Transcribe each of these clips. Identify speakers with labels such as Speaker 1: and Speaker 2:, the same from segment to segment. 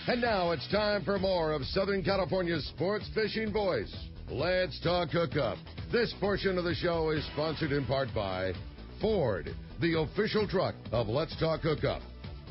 Speaker 1: And now it's time for more of Southern California's sports fishing voice. Let's talk hookup. This portion of the show is sponsored in part by Ford, the official truck of Let's Talk Hookup.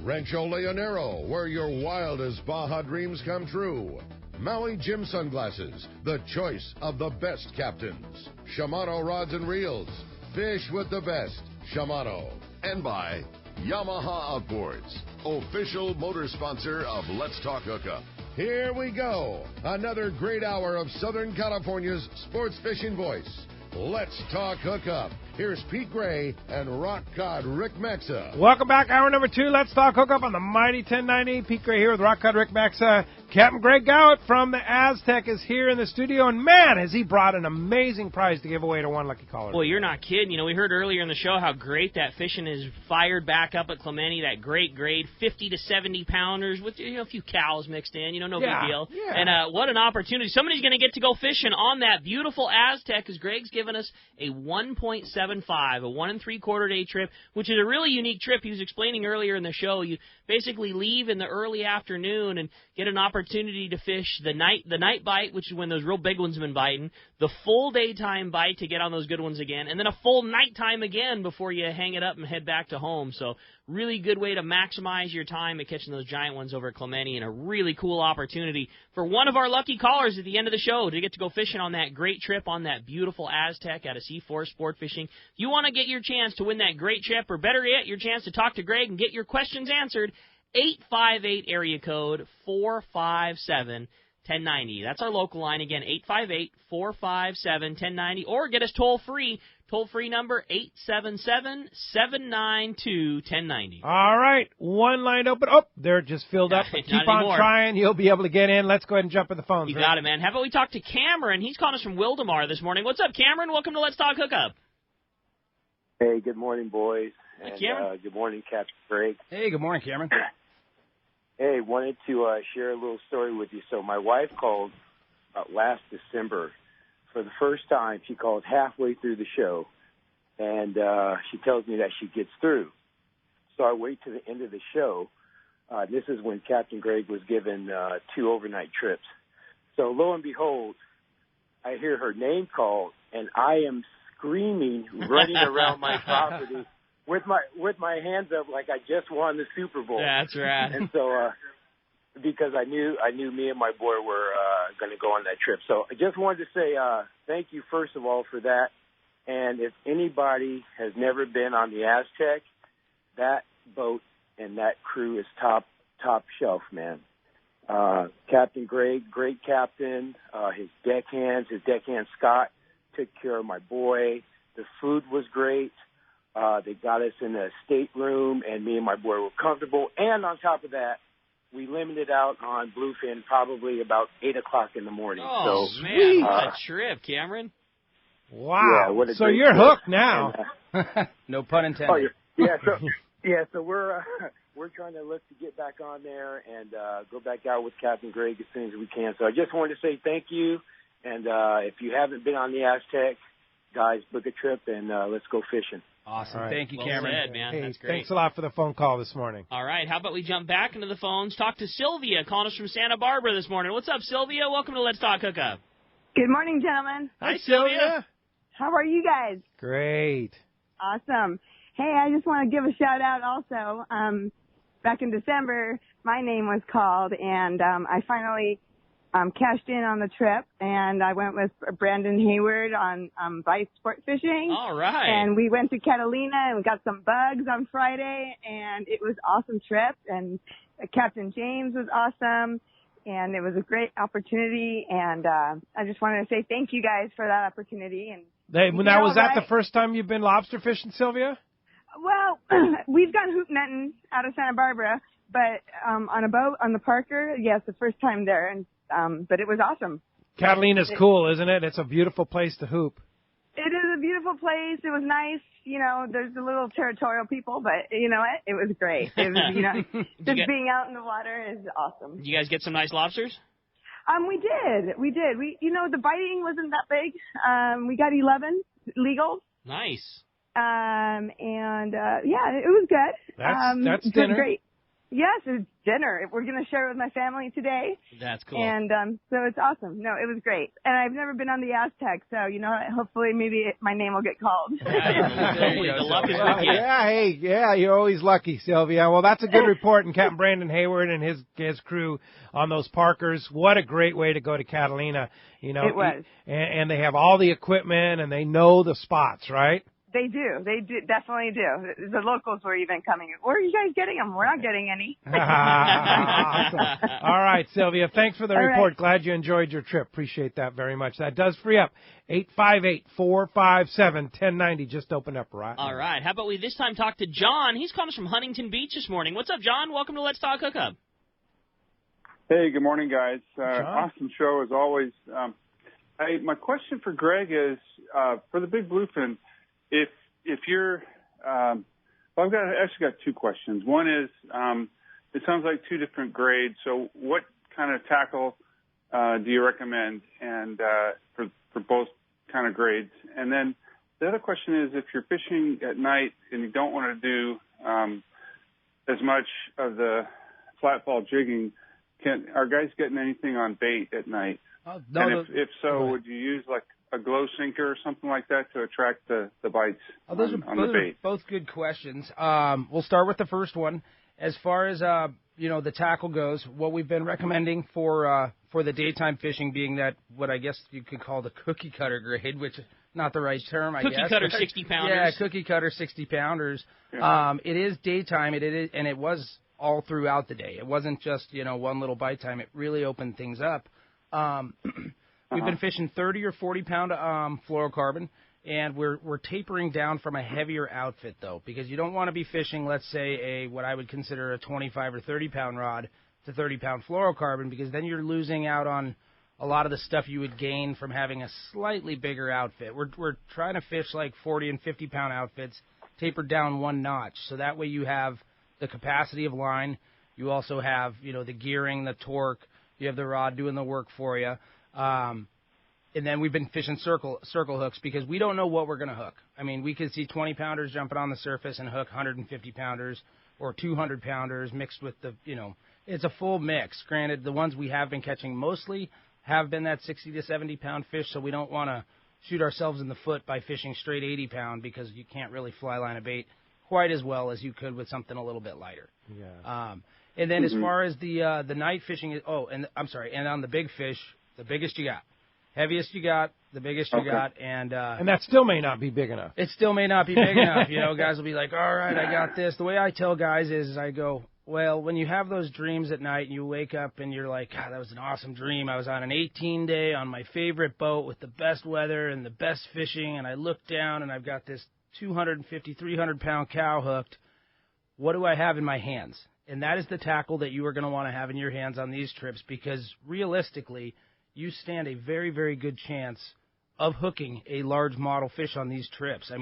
Speaker 1: Rancho Leonero, where your wildest Baja dreams come true. Maui Jim Sunglasses, the choice of the best captains. Shimano Rods and Reels, fish with the best. Shimano. And by Yamaha Outboards, official motor sponsor of Let's Talk Hookup. Here we go. Another great hour of Southern California's sports fishing voice. Let's Talk Hookup. Here's Pete Gray and rock cod Rick Maxa.
Speaker 2: Welcome back. Hour number 2. Let's Talk Hookup on the Mighty 1090. Pete Gray here with rock cod Rick Maxa. Captain Greg Gawitt from the Aztec is here in the studio, and man, has he brought an amazing prize to give away to one lucky caller.
Speaker 3: Well, you're not kidding. You know, we heard earlier in the show how great that fishing is fired back up at Clemente, that great grade, 50 to 70 pounders with a few cows mixed in, no big deal.
Speaker 2: Yeah.
Speaker 3: And what an opportunity. Somebody's going to get to go fishing on that beautiful Aztec, because Greg's given us a 1.75, a 1 3/4 day trip, which is a really unique trip. He was explaining earlier in the show, you basically leave in the early afternoon and get an opportunity to fish the night bite, which is when those real big ones have been biting, the full daytime bite to get on those good ones again, and then a full nighttime again before you hang it up and head back to home. So really good way to maximize your time at catching those giant ones over at Clemente, and a really cool opportunity for one of our lucky callers at the end of the show to get to go fishing on that great trip on that beautiful Aztec out of C4 Sport Fishing. You want to get your chance to win that great trip, or better yet, your chance to talk to Greg and get your questions answered. 858 area code 457-1090. That's our local line again, 858-457-1090, or get us toll free number 877-792-1090.
Speaker 2: All right, one line open. Oh, they're just filled up. But keep on trying. You'll be able to get in. Let's go ahead and jump in the phones.
Speaker 3: You got it, man. How about we talk to Cameron? He's calling us from Wildemar this morning. What's up, Cameron? Welcome to Let's Talk Hookup.
Speaker 4: Hey, good morning, boys.
Speaker 3: Hey, Cameron.
Speaker 4: Good morning, Captain Greg.
Speaker 5: Hey, good morning, Cameron.
Speaker 4: Hey, wanted to share a little story with you. So my wife called last December. For the first time, she called halfway through the show, and she tells me that she gets through. So I wait to the end of the show. This is when Captain Greg was given 2 overnight trips. So lo and behold, I hear her name called, and I am screaming, running around my property with my hands up like I just won the Super Bowl.
Speaker 3: That's right.
Speaker 4: And so because I knew me and my boy were going to go on that trip. So I just wanted to say thank you, first of all, for that. And if anybody has never been on the Aztec, that boat and that crew is top shelf, man. Captain Greg, great captain. His deckhand Scott, took care of my boy. The food was great. They got us in a stateroom, and me and my boy were comfortable. And on top of that, we limited out on bluefin probably about 8 o'clock in the morning.
Speaker 3: Oh, so, man, what a trip, Cameron.
Speaker 2: Wow.
Speaker 4: Yeah,
Speaker 2: so you're
Speaker 4: trip.
Speaker 2: hooked now.
Speaker 5: And, no pun intended.
Speaker 4: Oh, so we're trying to look to get back on there and go back out with Captain Greg as soon as we can. So I just wanted to say thank you. And if you haven't been on the Aztec, guys, book a trip and let's go fishing.
Speaker 5: Awesome.
Speaker 2: Right.
Speaker 5: Thank you,
Speaker 3: Well
Speaker 5: Cameron.
Speaker 3: said, man.
Speaker 2: Hey,
Speaker 3: That's great.
Speaker 2: thanks a lot for the phone call this morning.
Speaker 3: All right, how about we jump back into the phones, talk to Sylvia, calling us from Santa Barbara this morning. What's up, Sylvia? Welcome to Let's Talk Hookup.
Speaker 6: Good morning, gentlemen.
Speaker 3: Hi, Sylvia.
Speaker 6: How are you guys?
Speaker 2: Great.
Speaker 6: Awesome. Hey, I just want to give a shout-out also. Back in December, my name was called, and I finally cashed in on the trip, and I went with Brandon Hayward on Vice Sport Fishing.
Speaker 3: All right.
Speaker 6: And we went to Catalina, and we got some bugs on Friday, and it was an awesome trip, and Captain James was awesome, and it was a great opportunity, and I just wanted to say thank you guys for that opportunity. And
Speaker 2: Now, was that the first time you've been lobster fishing, Sylvia?
Speaker 6: Well, we've gone hoop netting out of Santa Barbara, but on a boat on the Parker, yes, the first time there, and but it was awesome.
Speaker 2: Catalina's cool, isn't it? It's a beautiful place to hoop.
Speaker 6: It is a beautiful place. It was nice. There's a little territorial people, but you know what? It was great. It was, just being out in the water is awesome.
Speaker 3: Did you guys get some nice lobsters?
Speaker 6: We did. The biting wasn't that big. We got 11 legal.
Speaker 3: Nice.
Speaker 6: Yeah, it was good.
Speaker 2: That's
Speaker 6: it was
Speaker 2: dinner.
Speaker 6: great. Yes, it's dinner. We're going to share it with my family today.
Speaker 3: That's cool.
Speaker 6: And so it's awesome. No, it was great. And I've never been on the Aztec, so, hopefully maybe my name will get called.
Speaker 3: The luck is with you.
Speaker 2: Yeah, you're always lucky, Sylvia. Well, that's a good report. And Captain Brandon Hayward and his crew on those Parkers. What a great way to go to Catalina. It
Speaker 6: was.
Speaker 2: And they have all the equipment, and they know the spots, right?
Speaker 6: They do. They do, definitely do. The locals were even coming. Where are you guys getting them? We're not getting any.
Speaker 2: Awesome. All right, Sylvia, thanks for the report.
Speaker 6: Right.
Speaker 2: Glad you enjoyed your trip. Appreciate that very much. That does free up 858-457-1090. Just opened up right now.
Speaker 3: All right. How about we this time talk to John? He's calling us from Huntington Beach this morning. What's up, John? Welcome to Let's Talk Hookup.
Speaker 7: Hey, good morning, guys. Awesome show as always. My question for Greg is for the big bluefin. If you're, I've actually got two questions. One is, it sounds like two different grades. So, what kind of tackle do you recommend, and for both kind of grades? And then the other question is, if you're fishing at night and you don't want to do as much of the flat fall jigging, are guys getting anything on bait at night?
Speaker 5: No,
Speaker 7: and if so, would you use like a glow sinker or something like that to attract the bites on the bait?
Speaker 5: Both good questions. We'll start with the first one. As far as the tackle goes, what we've been recommending for the daytime fishing, being that what I guess you could call the cookie cutter grade, which is not the right term, I guess.
Speaker 3: Cookie cutter 60-pounders.
Speaker 5: Yeah, cookie cutter 60-pounders.
Speaker 7: Yeah.
Speaker 5: It is daytime, and it was all throughout the day. It wasn't just one little bite time. It really opened things up. We've been fishing 30 or 40-pound fluorocarbon, and we're tapering down from a heavier outfit, though, because you don't want to be fishing, let's say, what I would consider a 25 or 30-pound rod to 30-pound fluorocarbon, because then you're losing out on a lot of the stuff you would gain from having a slightly bigger outfit. We're trying to fish like 40 and 50-pound outfits, tapered down one notch, so that way you have the capacity of line. You also have, the gearing, the torque. You have the rod doing the work for you. And then we've been fishing circle hooks because we don't know what we're going to hook. I mean, we could see 20-pounders jumping on the surface and hook 150-pounders or 200-pounders mixed with it's a full mix. Granted, the ones we have been catching mostly have been that 60 to 70-pound fish, so we don't want to shoot ourselves in the foot by fishing straight 80-pound because you can't really fly line a bait quite as well as you could with something a little bit lighter.
Speaker 2: Yeah.
Speaker 5: And then as far as the night fishing, and on the big fish, the biggest you got. Heaviest you got, the biggest you got, and
Speaker 2: that still may not be big enough.
Speaker 5: It still may not be big enough. Guys will be like, all right, I got this. The way I tell guys is I go, well, when you have those dreams at night and you wake up and you're like, God, that was an awesome dream. I was on an 18-day on my favorite boat with the best weather and the best fishing, and I look down and I've got this 250, 300-pound cow hooked. What do I have in my hands? And that is the tackle that you are going to want to have in your hands on these trips, because realistically, you stand a very, very good chance of hooking a large model fish on these trips.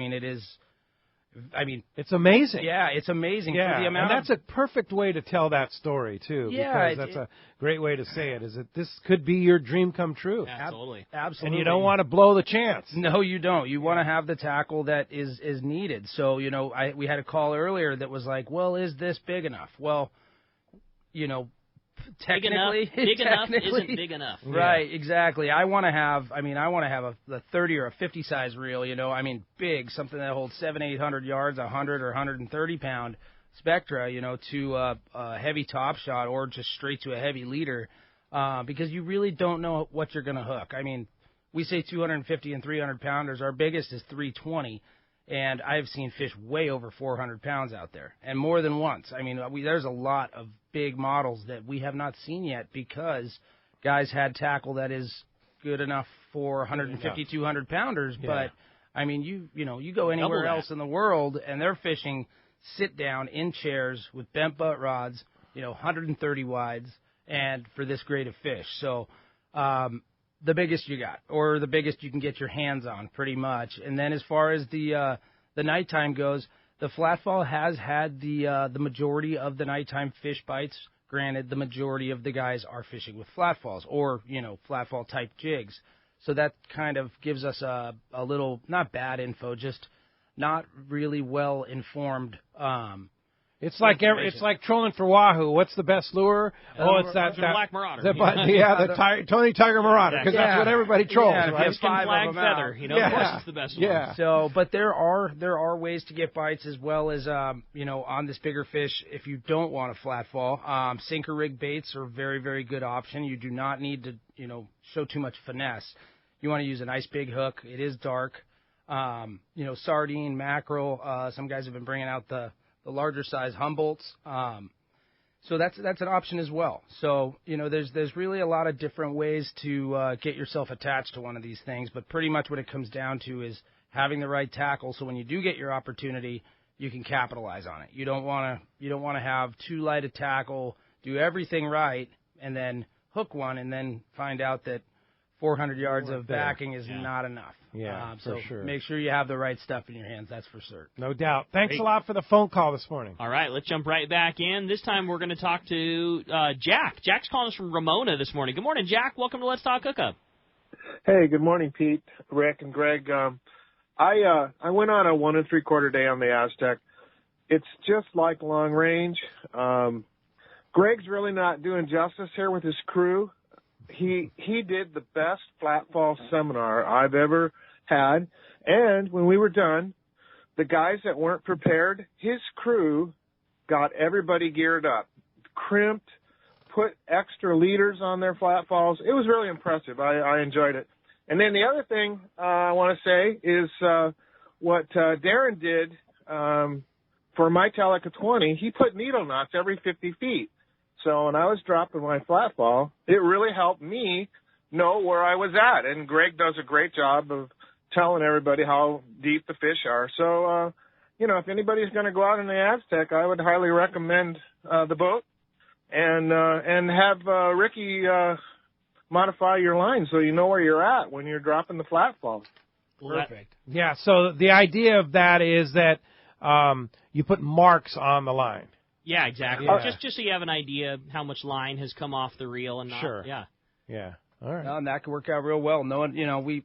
Speaker 2: It's amazing.
Speaker 5: Yeah, it's amazing.
Speaker 2: Yeah,
Speaker 5: for the amount
Speaker 2: and that's a perfect way to tell that story, too,
Speaker 5: yeah,
Speaker 2: because that's a great way to say it, is that this could be your dream come true.
Speaker 3: Absolutely.
Speaker 5: Absolutely.
Speaker 2: And you don't want to blow the chance.
Speaker 5: No, you don't. You want to have the tackle that is needed. So, we had a call earlier that was like, well, is this big enough? Well, technically,
Speaker 3: big enough isn't big enough.
Speaker 5: Right, exactly. I want to have a 30 or a 50 size reel, big, something that holds 700-800 yards, 100 or 130 pound Spectra, to a heavy top shot or just straight to a heavy leader, because you really don't know what you're going to hook. We say 250 and 300 pounders. Our biggest is 320. And I've seen fish way over 400 pounds out there, and more than once. There's a lot of big models that we have not seen yet because guys had tackle that is good enough for 150, 200 pounders.
Speaker 2: Yeah.
Speaker 5: But, you go anywhere else in the world, and they're fishing sit down in chairs with bent butt rods, 130 wides, and for this grade of fish. So, the biggest you got, or the biggest you can get your hands on, pretty much. And then as far as the nighttime goes, the flatfall has had the majority of the nighttime fish bites. Granted, the majority of the guys are fishing with flatfalls or flatfall type jigs. So that kind of gives us a little, not bad info, just not really well informed
Speaker 2: It's like trolling for wahoo. What's the best lure? It's that
Speaker 3: Black Marauder.
Speaker 2: The Tony Tiger Marauder, because that's what everybody trolls.
Speaker 5: Yeah,
Speaker 2: right?
Speaker 3: Flag feather. You know, of course it's the best one.
Speaker 5: So, but there are ways to get bites as well as on this bigger fish. If you don't want a flat fall, sinker rig baits are a very, very good option. You do not need to show too much finesse. You want to use a nice big hook. It is dark. Sardine, mackerel. Some guys have been bringing out the larger size Humboldts. So that's an option as well. So, there's really a lot of different ways to get yourself attached to one of these things, but pretty much what it comes down to is having the right tackle, so when you do get your opportunity, you can capitalize on it. You don't want to have too light a tackle, do everything right, and then hook one and then find out that 400 yards of backing is not enough.
Speaker 2: Yeah,
Speaker 5: so
Speaker 2: for sure.
Speaker 5: Make sure you have the right stuff in your hands, that's for certain.
Speaker 2: No doubt. Thanks a lot for the phone call this morning.
Speaker 3: All right, let's jump right back in. This time we're going to talk to Jack. Jack's calling us from Ramona this morning. Good morning, Jack. Welcome to Let's Talk Hookup.
Speaker 8: Hey, good morning, Pete, Rick, and Greg. I went on a 1 3/4 day on the Aztec. It's just like long range. Greg's really not doing justice here with his crew. He did the best flat fall seminar I've ever had, and when we were done, the guys that weren't prepared, his crew got everybody geared up, crimped, put extra leaders on their flat falls. It was really impressive. I enjoyed it. And then the other thing I want to say is what Darren did for my Telica 20. He put needle knots every 50 feet. So when I was dropping my flat fall, it really helped me know where I was at. And Greg does a great job of telling everybody how deep the fish are. So, if anybody's going to go out in the Aztec, I would highly recommend the boat and have Ricky modify your line so you know where you're at when you're dropping the flat fall.
Speaker 2: Perfect. Yeah, so the idea of that is that you put marks on the line.
Speaker 3: Yeah, exactly. Just so you have an idea how much line has come off the reel and not.
Speaker 2: Sure.
Speaker 3: Yeah.
Speaker 2: Yeah. All right.
Speaker 5: No, and that can work out real well. Knowing,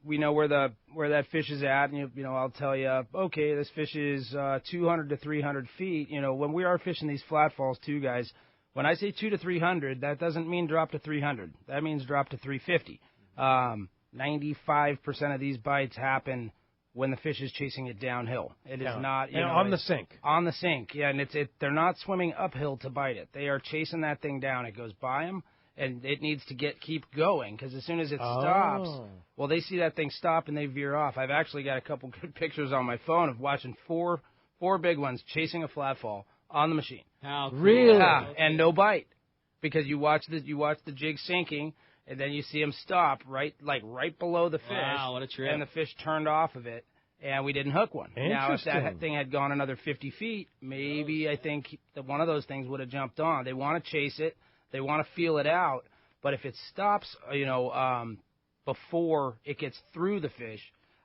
Speaker 5: we know where that fish is at, and I'll tell you, okay, this fish is 200 to 300 feet. When we are fishing these flat falls too, guys, when I say 200 to 300, that doesn't mean drop to 300. That means drop to 350. 95% of these bites happen when the fish is chasing it downhill. It is not
Speaker 2: on the sink.
Speaker 5: On the sink, yeah, and they're not swimming uphill to bite it. They are chasing that thing down. It goes by them, and it needs to keep going, because as soon as it stops, well, they see that thing stop and they veer off. I've actually got a couple good pictures on my phone of watching four big ones chasing a flat fall on the machine.
Speaker 3: How cool.
Speaker 2: Really?
Speaker 5: Yeah, and no bite, because you watch the jig sinking. And then you see him stop right below the fish.
Speaker 3: Wow, what a trip.
Speaker 5: And the fish turned off of it, and we didn't hook one. Now, if that thing had gone another 50 feet, maybe I think that one of those things would have jumped on. They want to chase it. They want to feel it out. But if it stops, before it gets through the fish,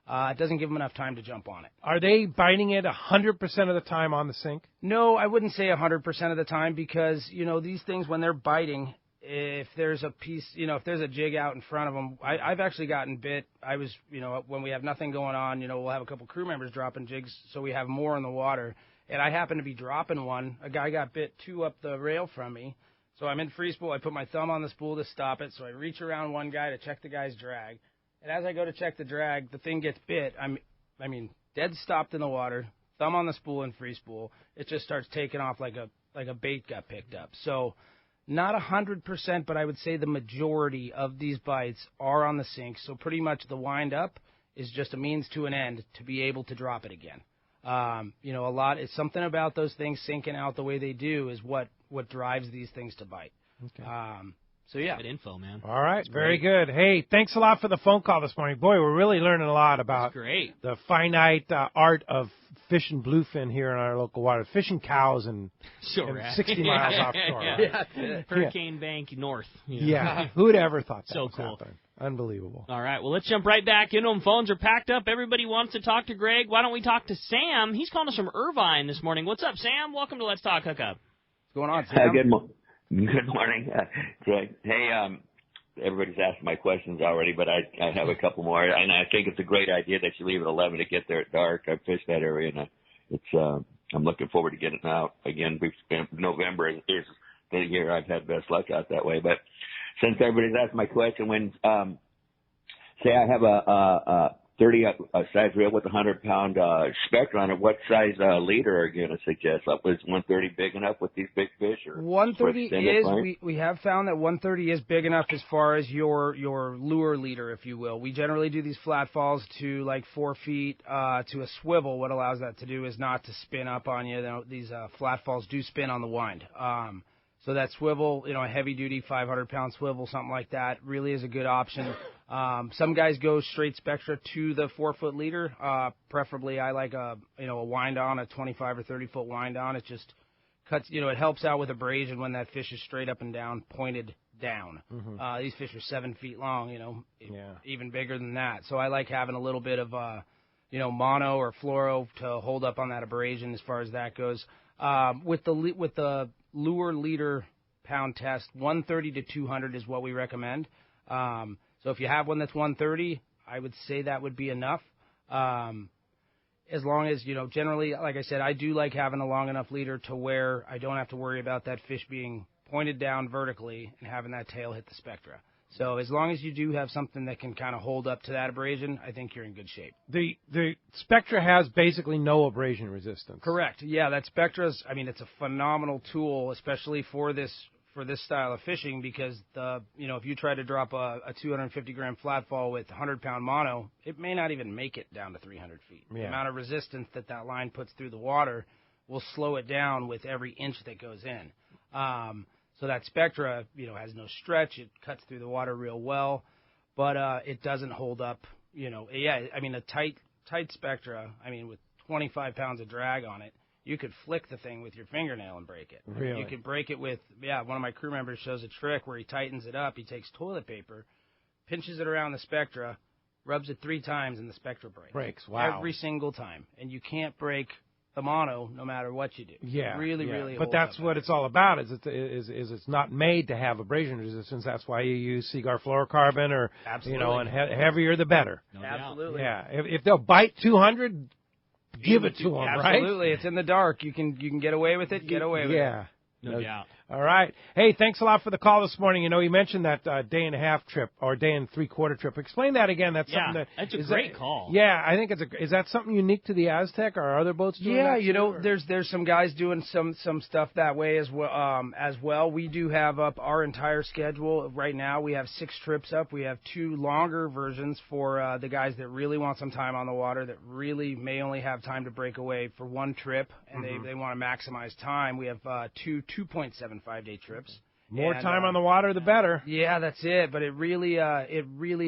Speaker 5: it doesn't give them enough time to jump on it.
Speaker 2: Are they biting it 100% of the time on the sink?
Speaker 5: No, I wouldn't say 100% of the time, because, these things, when they're biting, if there's a piece, if there's a jig out in front of them, I've actually gotten bit. I was, when we have nothing going on, we'll have a couple crew members dropping jigs so we have more in the water. And I happen to be dropping one. A guy got bit 2 up the rail from me. So I'm in free spool. I put my thumb on the spool to stop it. So I reach around one guy to check the guy's drag. And as I go to check the drag, the thing gets bit. I mean, dead stopped in the water, thumb on the spool in free spool. It just starts taking off like a bait got picked up. So not 100%, but I would say the majority of these bites are on the sink. So pretty much the wind up is just a means to an end to be able to drop it again. It's something about those things sinking out the way they do is what drives these things to bite.
Speaker 2: Okay.
Speaker 5: So, yeah.
Speaker 3: Good info, man.
Speaker 2: All right. Very good. Hey, thanks a lot for the phone call this morning. Boy, we're really learning a lot about the finite art of fishing bluefin here in our local water, fishing cows and 60 miles offshore.
Speaker 3: Yeah. Hurricane Bank north.
Speaker 2: Yeah. Who'd ever thought that was
Speaker 3: cool.
Speaker 2: happening? Unbelievable.
Speaker 3: All right. Well, let's jump right back into them. Phones are packed up. Everybody wants to talk to Greg. Why don't we talk to Sam? He's calling us from Irvine this morning. What's up, Sam? Welcome to Let's Talk Hookup.
Speaker 5: What's going on, Sam?
Speaker 9: Good morning, Greg. Hey, everybody's asked my questions already, but I have a couple more. And I think it's a great idea that you leave at 11 to get there at dark. I fished that area, and it's I'm looking forward to getting out again. November is the year I've had best luck out that way. But since everybody's asked my question, when say I have a 30 size reel with a 100-pound spectra on it, what size leader are you going to suggest? Was 130 big enough with these big fish? Or
Speaker 5: 130 is, we have found that 130 is big enough as far as your lure leader, if you will. We generally do these flat falls to like 4 feet to a swivel. What allows that to do is not to spin up on you. These flat falls do spin on the wind. So that swivel, a heavy-duty 500-pound swivel, something like that, really is a good option. Some guys go straight spectra to the 4-foot leader. Preferably, I like a wind-on, a 25 or 30-foot wind-on. It just cuts, it helps out with abrasion when that fish is straight up and down, pointed down. Mm-hmm. These fish are 7 feet long, even bigger than that. So I like having a little bit of, mono or fluoro to hold up on that abrasion as far as that goes. With the lure leader pound test, 130 to 200 is what we recommend. So if you have one that's 130, I would say that would be enough. As long as, generally, like I said, I do like having a long enough leader to where I don't have to worry about that fish being pointed down vertically and having that tail hit the spectra. So as long as you do have something that can kind of hold up to that abrasion, I think you're in good shape.
Speaker 2: The Spectra has basically no abrasion resistance.
Speaker 5: Correct. Yeah, that Spectra's, it's a phenomenal tool, especially for this style of fishing, because if you try to drop a 250-gram flat fall with 100-pound mono, it may not even make it down to 300 feet. Yeah. The amount of resistance that line puts through the water will slow it down with every inch that goes in. So that Spectra, has no stretch. It cuts through the water real well, but it doesn't hold up. A tight Spectra, with 25 pounds of drag on it, you could flick the thing with your fingernail and break it.
Speaker 2: Really?
Speaker 5: You could break it with, one of my crew members shows a trick where he tightens it up. He takes toilet paper, pinches it around the Spectra, rubs it 3 times, and the Spectra breaks.
Speaker 2: Wow.
Speaker 5: Every single time. And you can't break the mono no matter what you do.
Speaker 2: Yeah.
Speaker 5: Really
Speaker 2: But that's what it's all about, is it's not made to have abrasion resistance. That's why you use Seaguar fluorocarbon or, and heavier the better.
Speaker 5: No Absolutely.
Speaker 2: Doubt. Yeah. If they'll bite 200, give it to them, right?
Speaker 5: Absolutely. It's in the dark. You can get away with it. Get away with it.
Speaker 2: Yeah.
Speaker 3: No doubt.
Speaker 2: All right. Hey, thanks a lot for the call this morning. You mentioned that day and a half trip or day and 3/4 trip. Explain that again. That's something
Speaker 3: that's a great call.
Speaker 2: Yeah, I think is that something unique to the Aztec, or are other boats doing that?
Speaker 5: Yeah, there's some guys doing some stuff that way as well. We do have up our entire schedule right now. We have 6 trips up. We have 2 longer versions for the guys that really want some time on the water, that really may only have time to break away for one trip, and they want to maximize time. We have 2 2.75-day trips.
Speaker 2: More time on the water, the better.
Speaker 5: Yeah, that's it. But it really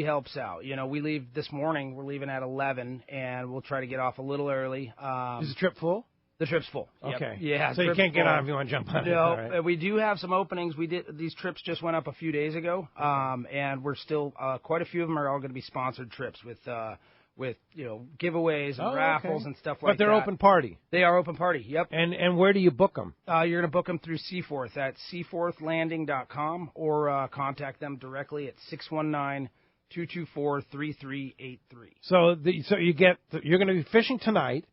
Speaker 5: helps out. We leave this morning. We're leaving at 11, and we'll try to get off a little early.
Speaker 2: Is the trip full?
Speaker 5: The trip's full.
Speaker 2: Okay.
Speaker 5: Yep. Yeah.
Speaker 2: So you can't get on if you want to jump on.
Speaker 5: No,
Speaker 2: right.
Speaker 5: We do have some openings. These trips just went up a few days ago, and we're still quite a few of them are all going to be sponsored trips with giveaways and raffles and stuff like that.
Speaker 2: But they're open party.
Speaker 5: They are open party. Yep.
Speaker 2: And where do you book them?
Speaker 5: You're going to book them through Seaforth at seaforthlanding.com, or contact them directly at 619-224-3383.
Speaker 2: So you're going to be fishing tonight,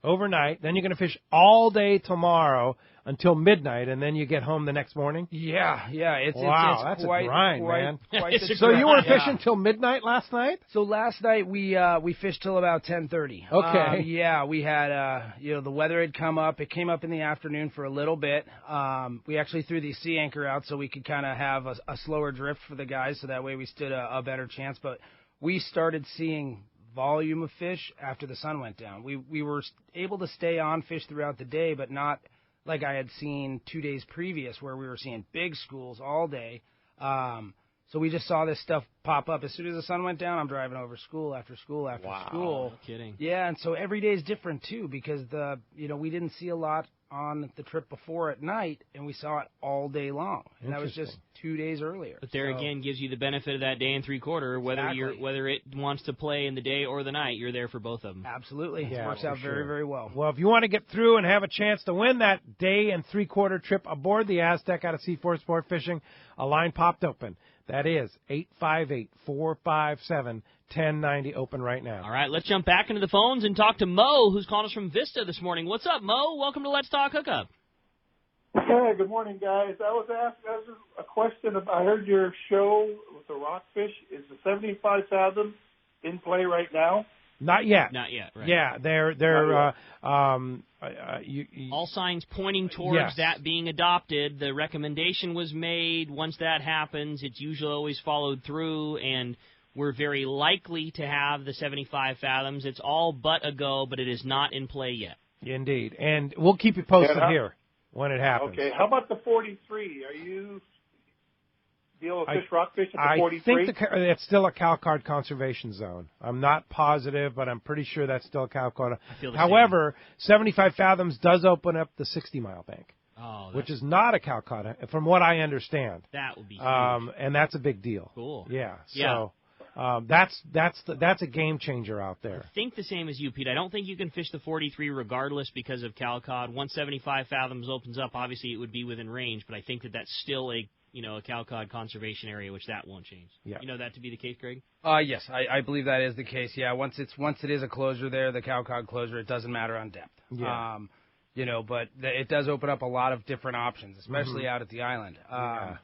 Speaker 2: overnight. Then you're going to fish all day tomorrow until midnight, and then you get home the next morning?
Speaker 5: Yeah. It's
Speaker 2: that's
Speaker 5: quite,
Speaker 2: a grind,
Speaker 5: quite,
Speaker 2: man.
Speaker 5: Quite
Speaker 2: so you were fishing till midnight last night?
Speaker 5: So last night we fished till about 10:30.
Speaker 2: Okay.
Speaker 5: We had the weather had come up. It came up in the afternoon for a little bit. We actually threw the sea anchor out so we could kind of have a slower drift for the guys, so that way we stood a better chance. But we started seeing volume of fish after the sun went down. We were able to stay on fish throughout the day, but not like I had seen 2 days previous, where we were seeing big schools all day. So we just saw this stuff pop up. As soon as the sun went down, I'm driving over school after school after school.
Speaker 3: No kidding.
Speaker 5: Yeah, and so every day is different, too, because we didn't see a lot on the trip before at night, and we saw it all day long. And that was just 2 days earlier.
Speaker 3: But there again gives you the benefit of that day and 3/4, whether it wants to play in the day or the night, you're there for both of them.
Speaker 5: Absolutely.
Speaker 2: Yeah,
Speaker 5: it works out very, very well.
Speaker 2: Well, if you want to get through and have a chance to win that day and 3/4 trip aboard the Aztec out of Seaforth Sport Fishing, a line popped open. That is 858-457 1090 open right now.
Speaker 3: All right, let's jump back into the phones and talk to Mo, who's calling us from Vista this morning. What's up, Mo? Welcome to Let's Talk Hookup.
Speaker 10: Hey, good morning, guys. I was asked a question. I heard your show with the rockfish. Is the 75 fathom in play right now?
Speaker 2: Not yet.
Speaker 3: Not yet, right.
Speaker 2: Yeah, they're
Speaker 3: all signs pointing towards that being adopted. The recommendation was made. Once that happens, it's usually always followed through, and we're very likely to have the 75 fathoms. It's all but a go, but it is not in play yet.
Speaker 2: Indeed, and we'll keep you posted here when it happens.
Speaker 10: Okay, how about the 43? Are you deal with rockfish at the 43?
Speaker 2: I think it's still a cow card conservation zone. I'm not positive, but I'm pretty sure that's still a cow card. However, 75 fathoms does open up the 60-mile bank, which is not a cow card, from what I understand.
Speaker 3: That would be huge.
Speaker 2: And that's a big deal.
Speaker 3: Cool.
Speaker 2: Yeah. So that's a game changer out there.
Speaker 3: I think the same as you, Pete. I don't think you can fish the 43 regardless because of cow cod. Once 75 fathoms opens up, obviously it would be within range, but I think that's still a cow cod conservation area, which that won't change.
Speaker 2: Yeah.
Speaker 3: You know that to be the case, Greg?
Speaker 5: Yes, I believe that is the case. Yeah, once it is a closure there, the cow cod closure, it doesn't matter on depth.
Speaker 2: Yeah.
Speaker 5: But it does open up a lot of different options, especially out at the island.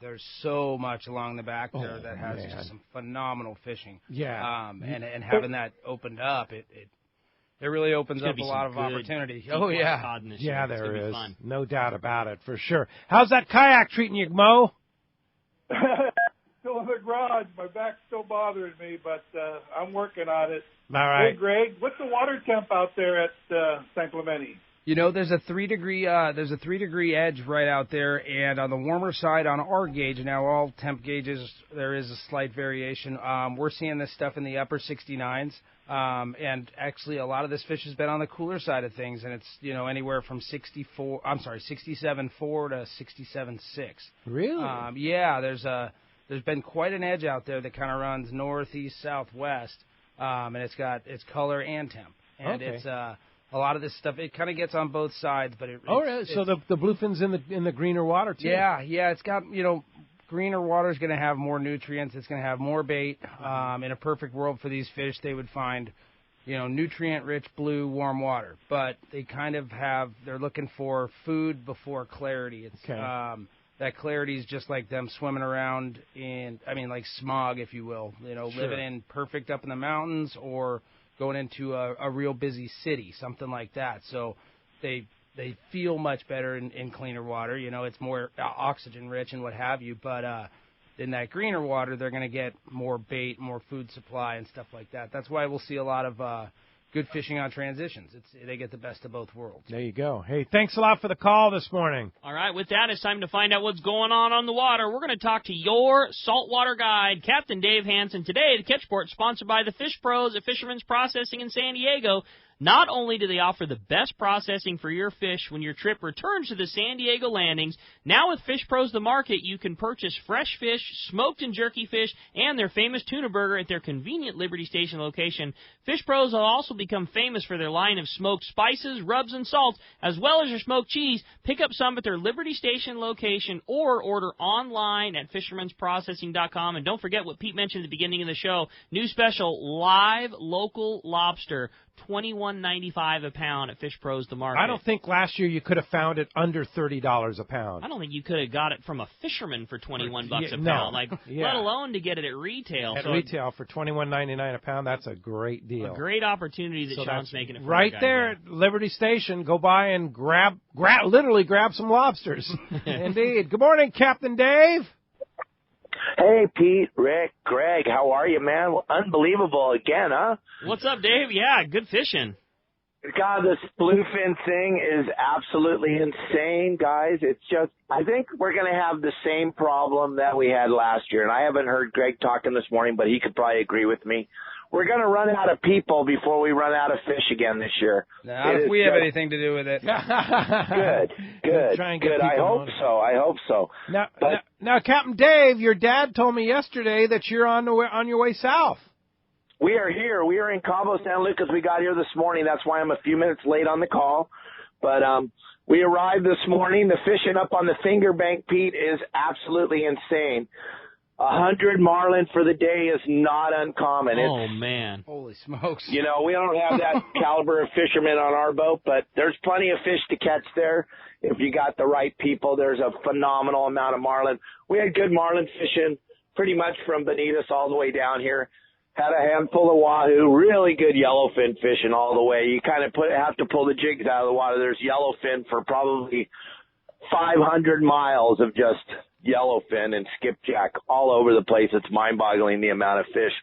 Speaker 5: There's so much along the back there that has just some phenomenal fishing.
Speaker 2: Yeah.
Speaker 5: And having that opened up, it really opens up a lot of opportunity. Oh, yeah.
Speaker 2: Yeah, there is. No doubt about it, for sure. How's that kayak treating you, Mo?
Speaker 10: Still in the garage. My back's still bothering me, but I'm working on it.
Speaker 2: All right.
Speaker 10: Hey, Greg, what's the water temp out there at San Clemente?
Speaker 5: There's a 3-degree edge right out there, and on the warmer side on our gauge, now all temp gauges, there is a slight variation. We're seeing this stuff in the upper 69s, and actually a lot of this fish has been on the cooler side of things, and it's, anywhere from 67.4 to 67.6.
Speaker 2: Really?
Speaker 5: Yeah, there's been quite an edge out there that kind of runs northeast, southwest, and it's color and temp, and it's a lot of this stuff, it kind of gets on both sides, but
Speaker 2: so the bluefin's in the greener water too.
Speaker 5: Yeah, it's got greener water is going to have more nutrients. It's going to have more bait. In a perfect world for these fish, they would find nutrient-rich blue warm water, but they kind of they're looking for food before clarity. It's that clarity is just like them swimming around like smog, if you will. Living in perfect up in the mountains or going into a real busy city, something like that. So they feel much better in cleaner water. It's more oxygen rich and what have you. But in that greener water, they're going to get more bait, more food supply and stuff like that. That's why we'll see a lot of good fishing on transitions. They get the best of both worlds.
Speaker 2: There you go. Hey, thanks a lot for the call this morning.
Speaker 3: All right, with that, it's time to find out what's going on the water. We're going to talk to your saltwater guide, Captain Dave Hansen. Today, the Catchport, sponsored by the Fish Pros at Fisherman's Processing in San Diego. Not only do they offer the best processing for your fish when your trip returns to the San Diego landings, now with Fish Pros The Market, you can purchase fresh fish, smoked and jerky fish, and their famous tuna burger at their convenient Liberty Station location. Fish Pros will also become famous for their line of smoked spices, rubs, and salts, as well as their smoked cheese. Pick up some at their Liberty Station location or order online at fishermansprocessing.com. And don't forget what Pete mentioned at the beginning of the show, new special, live local lobster, $21.95 a pound at Fish Pros The Market.
Speaker 2: I don't think last year you could have found it under $30 a pound.
Speaker 3: I don't think you could have got it from a fisherman for $21 a pound, let alone to get it at retail.
Speaker 2: At retail for $21.99 a pound, that's a great deal.
Speaker 3: A great opportunity that Sean's making it for
Speaker 2: right there at Liberty Station. Go by and literally grab some lobsters. Indeed. Good morning, Captain Dave.
Speaker 11: Hey, Pete, Rick, Greg, how are you, man? Well, unbelievable again, huh?
Speaker 3: What's up, Dave? Yeah, good fishing.
Speaker 11: God, this bluefin thing is absolutely insane, guys. It's just, I think we're going to have the same problem that we had last year. And I haven't heard Greg talking this morning, but he could probably agree with me. We're going to run out of people before we run out of fish again this year.
Speaker 5: Not if we have anything to do with it.
Speaker 11: Good. I hope so.
Speaker 2: Now, Captain Dave, your dad told me yesterday that you're on your way south.
Speaker 11: We are here. We are in Cabo San Lucas. We got here this morning. That's why I'm a few minutes late on the call. But we arrived this morning. The fishing up on the Finger Bank, Pete, is absolutely insane. 100 marlin for the day is not uncommon.
Speaker 3: Man.
Speaker 5: Holy smokes.
Speaker 11: You know, we don't have that caliber of fishermen on our boat, but there's plenty of fish to catch there. If you got the right people, there's a phenomenal amount of marlin. We had good marlin fishing pretty much from Bonitas all the way down here. Had a handful of wahoo, really good yellowfin fishing all the way. You kind of have to pull the jigs out of the water. There's yellowfin for probably 500 miles of just yellowfin and skipjack all over the place. It's mind-boggling the amount of fish.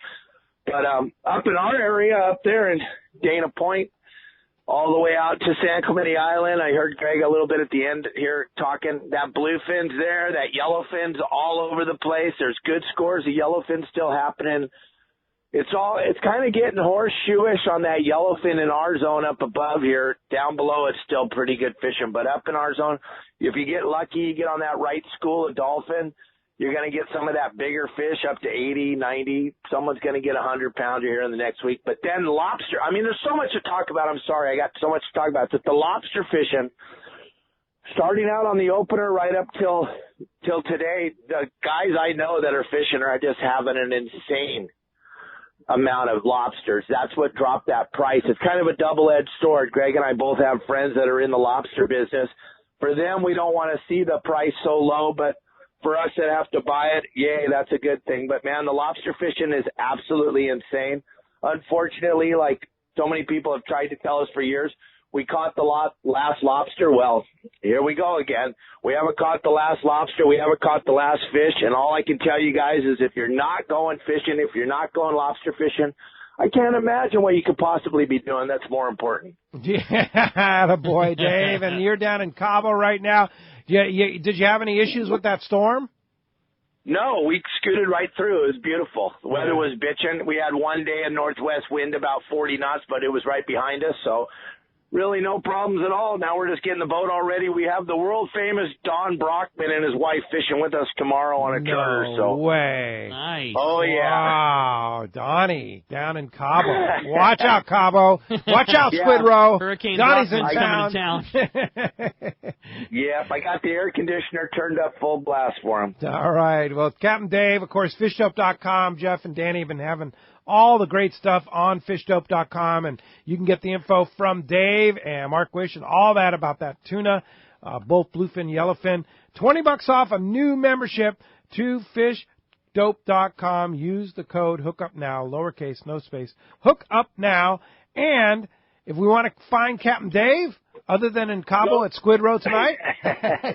Speaker 11: But up in our area, up there in Dana Point, all the way out to San Clemente Island, I heard Greg a little bit at the end here talking. That bluefin's there, that yellowfin's all over the place. There's good scores of yellowfin still happening. It's kind of getting horseshoeish on that yellowfin in our zone up above here. Down below, it's still pretty good fishing. But up in our zone, if you get lucky, you get on that right school of dolphin, you're going to get some of that bigger fish up to 80, 90. Someone's going to get a 100-pounder here in the next week. But then lobster, I mean, there's so much to talk about. I'm sorry, I got so much to talk about. But the lobster fishing, starting out on the opener right up till today, the guys I know that are fishing are just having an insane amount of lobsters. That's what dropped that price. It's kind of a double-edged sword. Greg and I both have friends that are in the lobster business. For them, we don't want to see the price so low, but for us that have to buy it, yay, that's a good thing. But, man, the lobster fishing is absolutely insane. Unfortunately, like so many people have tried to tell us for years, we caught the last lobster. Well, here we go again. We haven't caught the last lobster. We haven't caught the last fish. And all I can tell you guys is if you're not going fishing, if you're not going lobster fishing, I can't imagine what you could possibly be doing that's more important.
Speaker 2: Yeah, the boy, Dave. And you're down in Cabo right now. Did you have any issues with that storm?
Speaker 11: No, we scooted right through. It was beautiful. The weather was bitching. We had one day in northwest wind about 40 knots, but it was right behind us, so really no problems at all. Now we're just getting the boat all ready. We have the world-famous Don Brockman and his wife fishing with us tomorrow on a charter.
Speaker 2: No way.
Speaker 3: Nice.
Speaker 11: Oh, yeah.
Speaker 2: Wow, Donnie, down in Cabo. Watch out, Cabo. Watch out, Squid Row.
Speaker 3: Hurricane
Speaker 2: Donnie's in
Speaker 3: Brockman's
Speaker 2: town.
Speaker 3: coming to town.
Speaker 11: Yep, I got the air conditioner turned up full blast for him.
Speaker 2: All right. Well, Captain Dave, of course, fishdope.com. Jeff and Danny have been having all the great stuff on fishdope.com, and you can get the info from Dave and Mark Wish and all that about that tuna, both bluefin, yellowfin. $20 off a new membership to fishdope.com. Use the code HOOKUPNOW, lowercase, no space, HOOKUPNOW. And if we want to find Captain Dave, other than in Cabo at Squid Row tonight?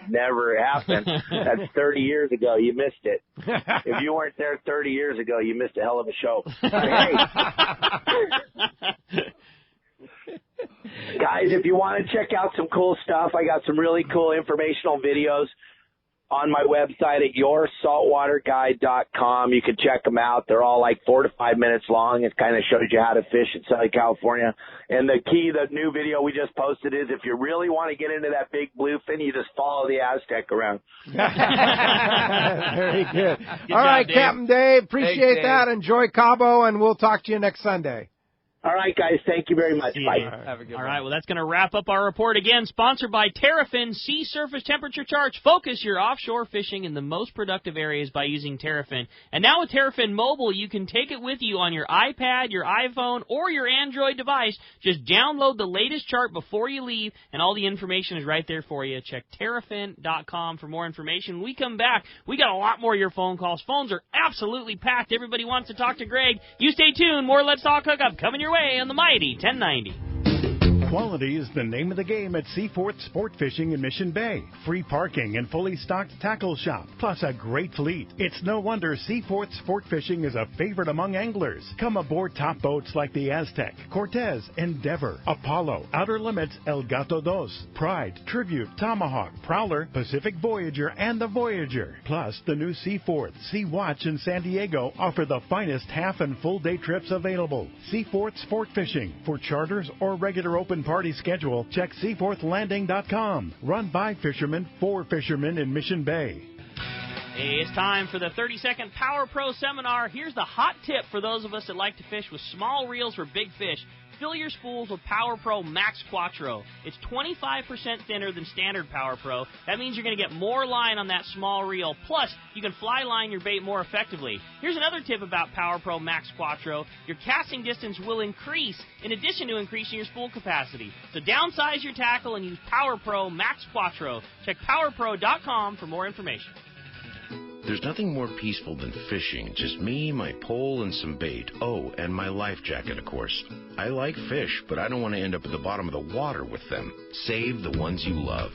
Speaker 11: Never happened. That's 30 years ago. You missed it. If you weren't there 30 years ago, you missed a hell of a show. But hey, guys, if you want to check out some cool stuff, I got some really cool informational videos on my website at yoursaltwaterguide.com. You can check them out. They're all like 4 to 5 minutes long. It kind of shows you how to fish in Southern California. And the new video we just posted is if you really want to get into that big bluefin, you just follow the Aztec around.
Speaker 2: Very good.
Speaker 3: Good
Speaker 2: all right,
Speaker 3: job, Dave.
Speaker 2: Captain Dave. Appreciate
Speaker 5: Dave.
Speaker 2: that. Enjoy Cabo, and we'll talk to you next Sunday.
Speaker 11: All right, guys. Thank you very much. Bye.
Speaker 5: Have a good
Speaker 3: All
Speaker 5: one.
Speaker 3: right, well, that's going to wrap up our report again. Sponsored by Terrafin Sea Surface Temperature Charge. Focus your offshore fishing in the most productive areas by using Terrafin. And now with Terrafin Mobile, you can take it with you on your iPad, your iPhone, or your Android device. Just download the latest chart before you leave, and all the information is right there for you. Check Terrafin.com for more information. When we come back, we got a lot more of your phone calls. Phones are absolutely packed. Everybody wants to talk to Greg. You stay tuned. More Let's Talk Hookup coming your way on the mighty 1090.
Speaker 12: Quality is the name of the game at Seaforth Sport Fishing in Mission Bay. Free parking and fully stocked tackle shop, plus a great fleet. It's no wonder Seaforth Sport Fishing is a favorite among anglers. Come aboard top boats like the Aztec, Cortez, Endeavor, Apollo, Outer Limits, El Gato Dos, Pride, Tribute, Tomahawk, Prowler, Pacific Voyager, and the Voyager. Plus, the new Seaforth, Sea Watch, and San Diego offer the finest half and full day trips available. Seaforth Sport Fishing. For charters or regular open party schedule, check seaforthlanding.com. Run by fishermen for fishermen in Mission Bay.
Speaker 3: Hey, it's time for the 30-second Power Pro Seminar. Here's the hot tip for those of us that like to fish with small reels for big fish. fill your spools with Power Pro Max Quattro. It's 25% thinner than standard Power Pro. That means you're going to get more line on that small reel. Plus, you can fly line your bait more effectively. Here's another tip about Power Pro Max Quattro. Your casting distance will increase in addition to increasing your spool capacity. So downsize your tackle and use Power Pro Max Quattro. Check PowerPro.com for more information.
Speaker 13: There's nothing more peaceful than fishing. Just me, my pole, and some bait. Oh, and my life jacket, of course. I like fish, but I don't want to end up at the bottom of the water with them. Save the ones you love.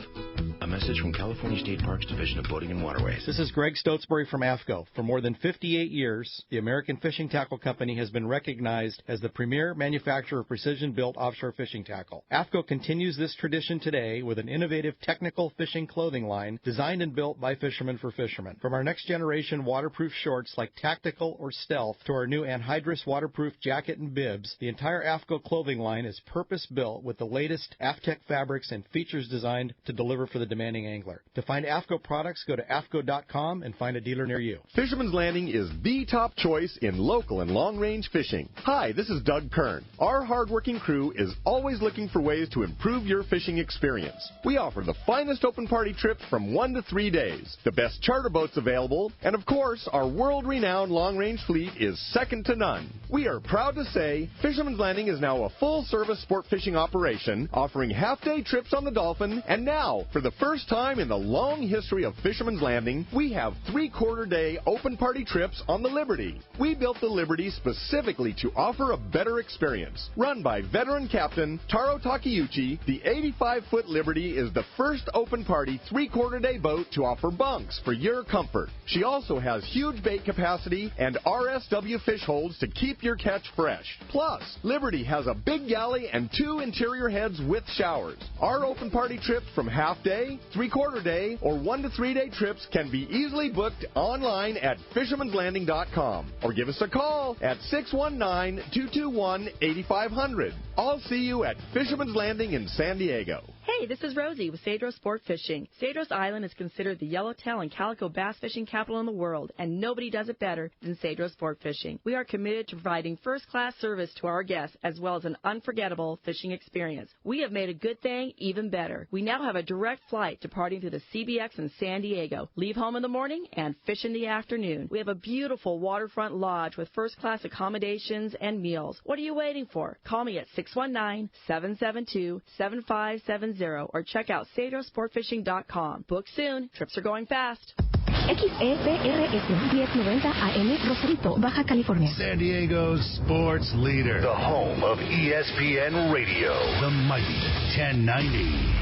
Speaker 13: A message from California State Parks Division of Boating and Waterways.
Speaker 14: This is Greg Stotesbury from AFCO. For more than 58 years, the American Fishing Tackle Company has been recognized as the premier manufacturer of precision-built offshore fishing tackle. AFCO continues this tradition today with an innovative technical fishing clothing line designed and built by fishermen for fishermen. From our next generation waterproof shorts like Tactical or Stealth to our new anhydrous waterproof jacket and bibs, the entire AFCO clothing line is purpose-built with the latest Aztec fabrics and features designed to deliver for the demanding angler. To find AFCO products, go to AFCO.com and find a dealer near you.
Speaker 15: Fisherman's Landing is the top choice in local and long-range fishing. Hi, this is Doug Kern. Our hardworking crew is always looking for ways to improve your fishing experience. We offer the finest open party trips from 1 to 3 days, the best charter boats available, and of course, our world-renowned long-range fleet is second to none. We are proud to say Fisherman's Landing is now a full-service sport fishing operation, offering half-day trips on the Dolphin, and now, for the first time in the long history of Fisherman's Landing, we have 3/4-day open party trips on the Liberty. We built the Liberty specifically to offer a better experience. Run by veteran captain Taro Takeuchi, the 85-foot Liberty is the first open party 3/4-day boat to offer bunks for your comfort. She also has huge bait capacity and RSW fish holds to keep your catch fresh. Plus, Liberty has a big galley and 2 interior heads with showers. Our open party trips from half-day, 3/4-day, or 1 to 3 day trips can be easily booked online at fishermanslanding.com or give us a call at 619-221-8500. I'll see you at Fisherman's Landing in San Diego.
Speaker 16: Hey, this is Rosie with Cedros Sport Fishing. Cedros Island is considered the yellowtail and calico bass fishing capital in the world, and nobody does it better than Cedros Sport Fishing. We are committed to providing first-class service to our guests as well as an unforgettable fishing experience. We have made a good thing even better. We now have a direct flight departing to the CBX in San Diego. Leave home in the morning and fish in the afternoon. We have a beautiful waterfront lodge with first-class accommodations and meals. What are you waiting for? Call me at 619-772-7570 or check out CedrosSportFishing.com. Book soon. Trips are going fast.
Speaker 17: XEPRS 1090 AM Rosarito, Baja California.
Speaker 18: San Diego's sports leader. The home of ESPN Radio. The mighty 1090.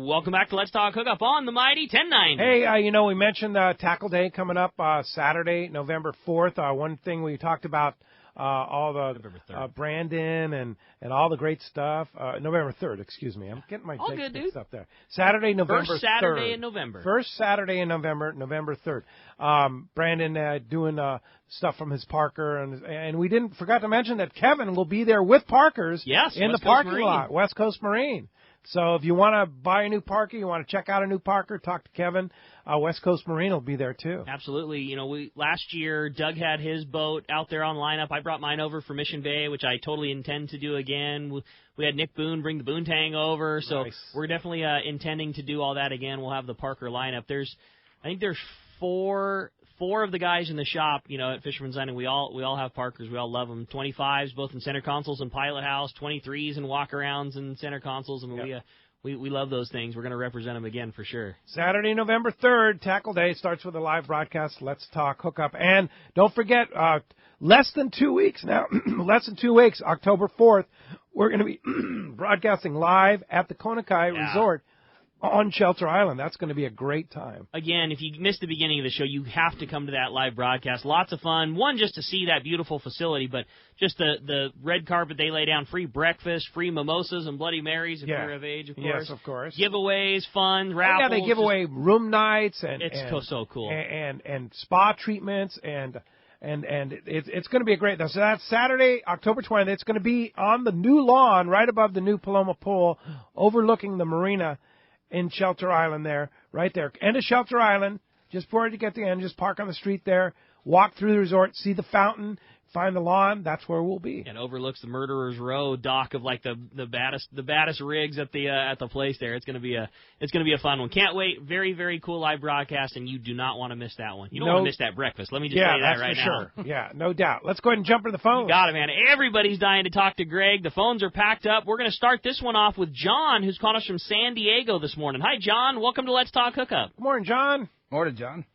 Speaker 3: Welcome back to Let's Talk Hookup on the mighty 1090.
Speaker 2: Hey, we mentioned Tackle Day coming up Saturday, November 4th. One thing we talked about all the Brandon and all the great stuff. November 3rd, excuse me. I'm getting my dates mixed up there. Saturday, November 3rd.
Speaker 3: First Saturday in November.
Speaker 2: First Saturday in November, November 3rd. Brandon doing stuff from his Parker, and we forgot to mention that Kevin will be there with Parkers in the parking lot, West Coast Marine. So if you want to buy a new Parker, you want to check out a new Parker, talk to Kevin. West Coast Marine will be there too.
Speaker 3: Absolutely. Last year Doug had his boat out there on lineup. I brought mine over for Mission Bay, which I totally intend to do again. We had Nick Boone bring the Boontang over, so we're definitely intending to do all that again. We'll have the Parker lineup. I think there's four of the guys in the shop, at Fisherman's Landing. We all have Parkers. We all love them. 25s, both in center consoles and pilot house. 23s and walk-arounds and center consoles. I mean, we love those things. We're going to represent them again for sure.
Speaker 2: Saturday, November 3rd, Tackle Day starts with a live broadcast. Let's Talk Hookup. And don't forget, less than 2 weeks now, October 4th, we're going to be broadcasting live at the Konakai Resort on Shelter Island. That's going to be a great time.
Speaker 3: Again, if you missed the beginning of the show, you have to come to that live broadcast. Lots of fun. One, just to see that beautiful facility, but just the red carpet they lay down, free breakfast, free mimosas and Bloody Marys if you're of age, of course.
Speaker 2: Yes, of course.
Speaker 3: Giveaways, fun, raffles.
Speaker 2: They give away room nights
Speaker 3: it's so cool.
Speaker 2: And spa treatments and it's going to be a great. So that's Saturday, October 20th. It's going to be on the new lawn right above the new Paloma Pool, overlooking the marina in Shelter Island there, right there. End of Shelter Island, just before you get to the end, just park on the street there, walk through the resort, see the fountain. find the lawn, that's where we'll be.
Speaker 3: And overlooks the Murderer's Row dock of like the baddest rigs at the place there. It's gonna be a fun one. Can't wait. Very, very cool live broadcast, and you do not want to miss that one. You don't want to miss that breakfast. Let me just tell you that right now.
Speaker 2: Yeah, that's for sure. Yeah, no doubt. Let's go ahead and jump to the phone.
Speaker 3: Got it, man. Everybody's dying to talk to Greg. The phones are packed up. We're going to start this one off with John, who's calling us from San Diego this morning. Hi, John. Welcome to Let's Talk Hookup.
Speaker 2: Good morning, John.
Speaker 5: Morning, John.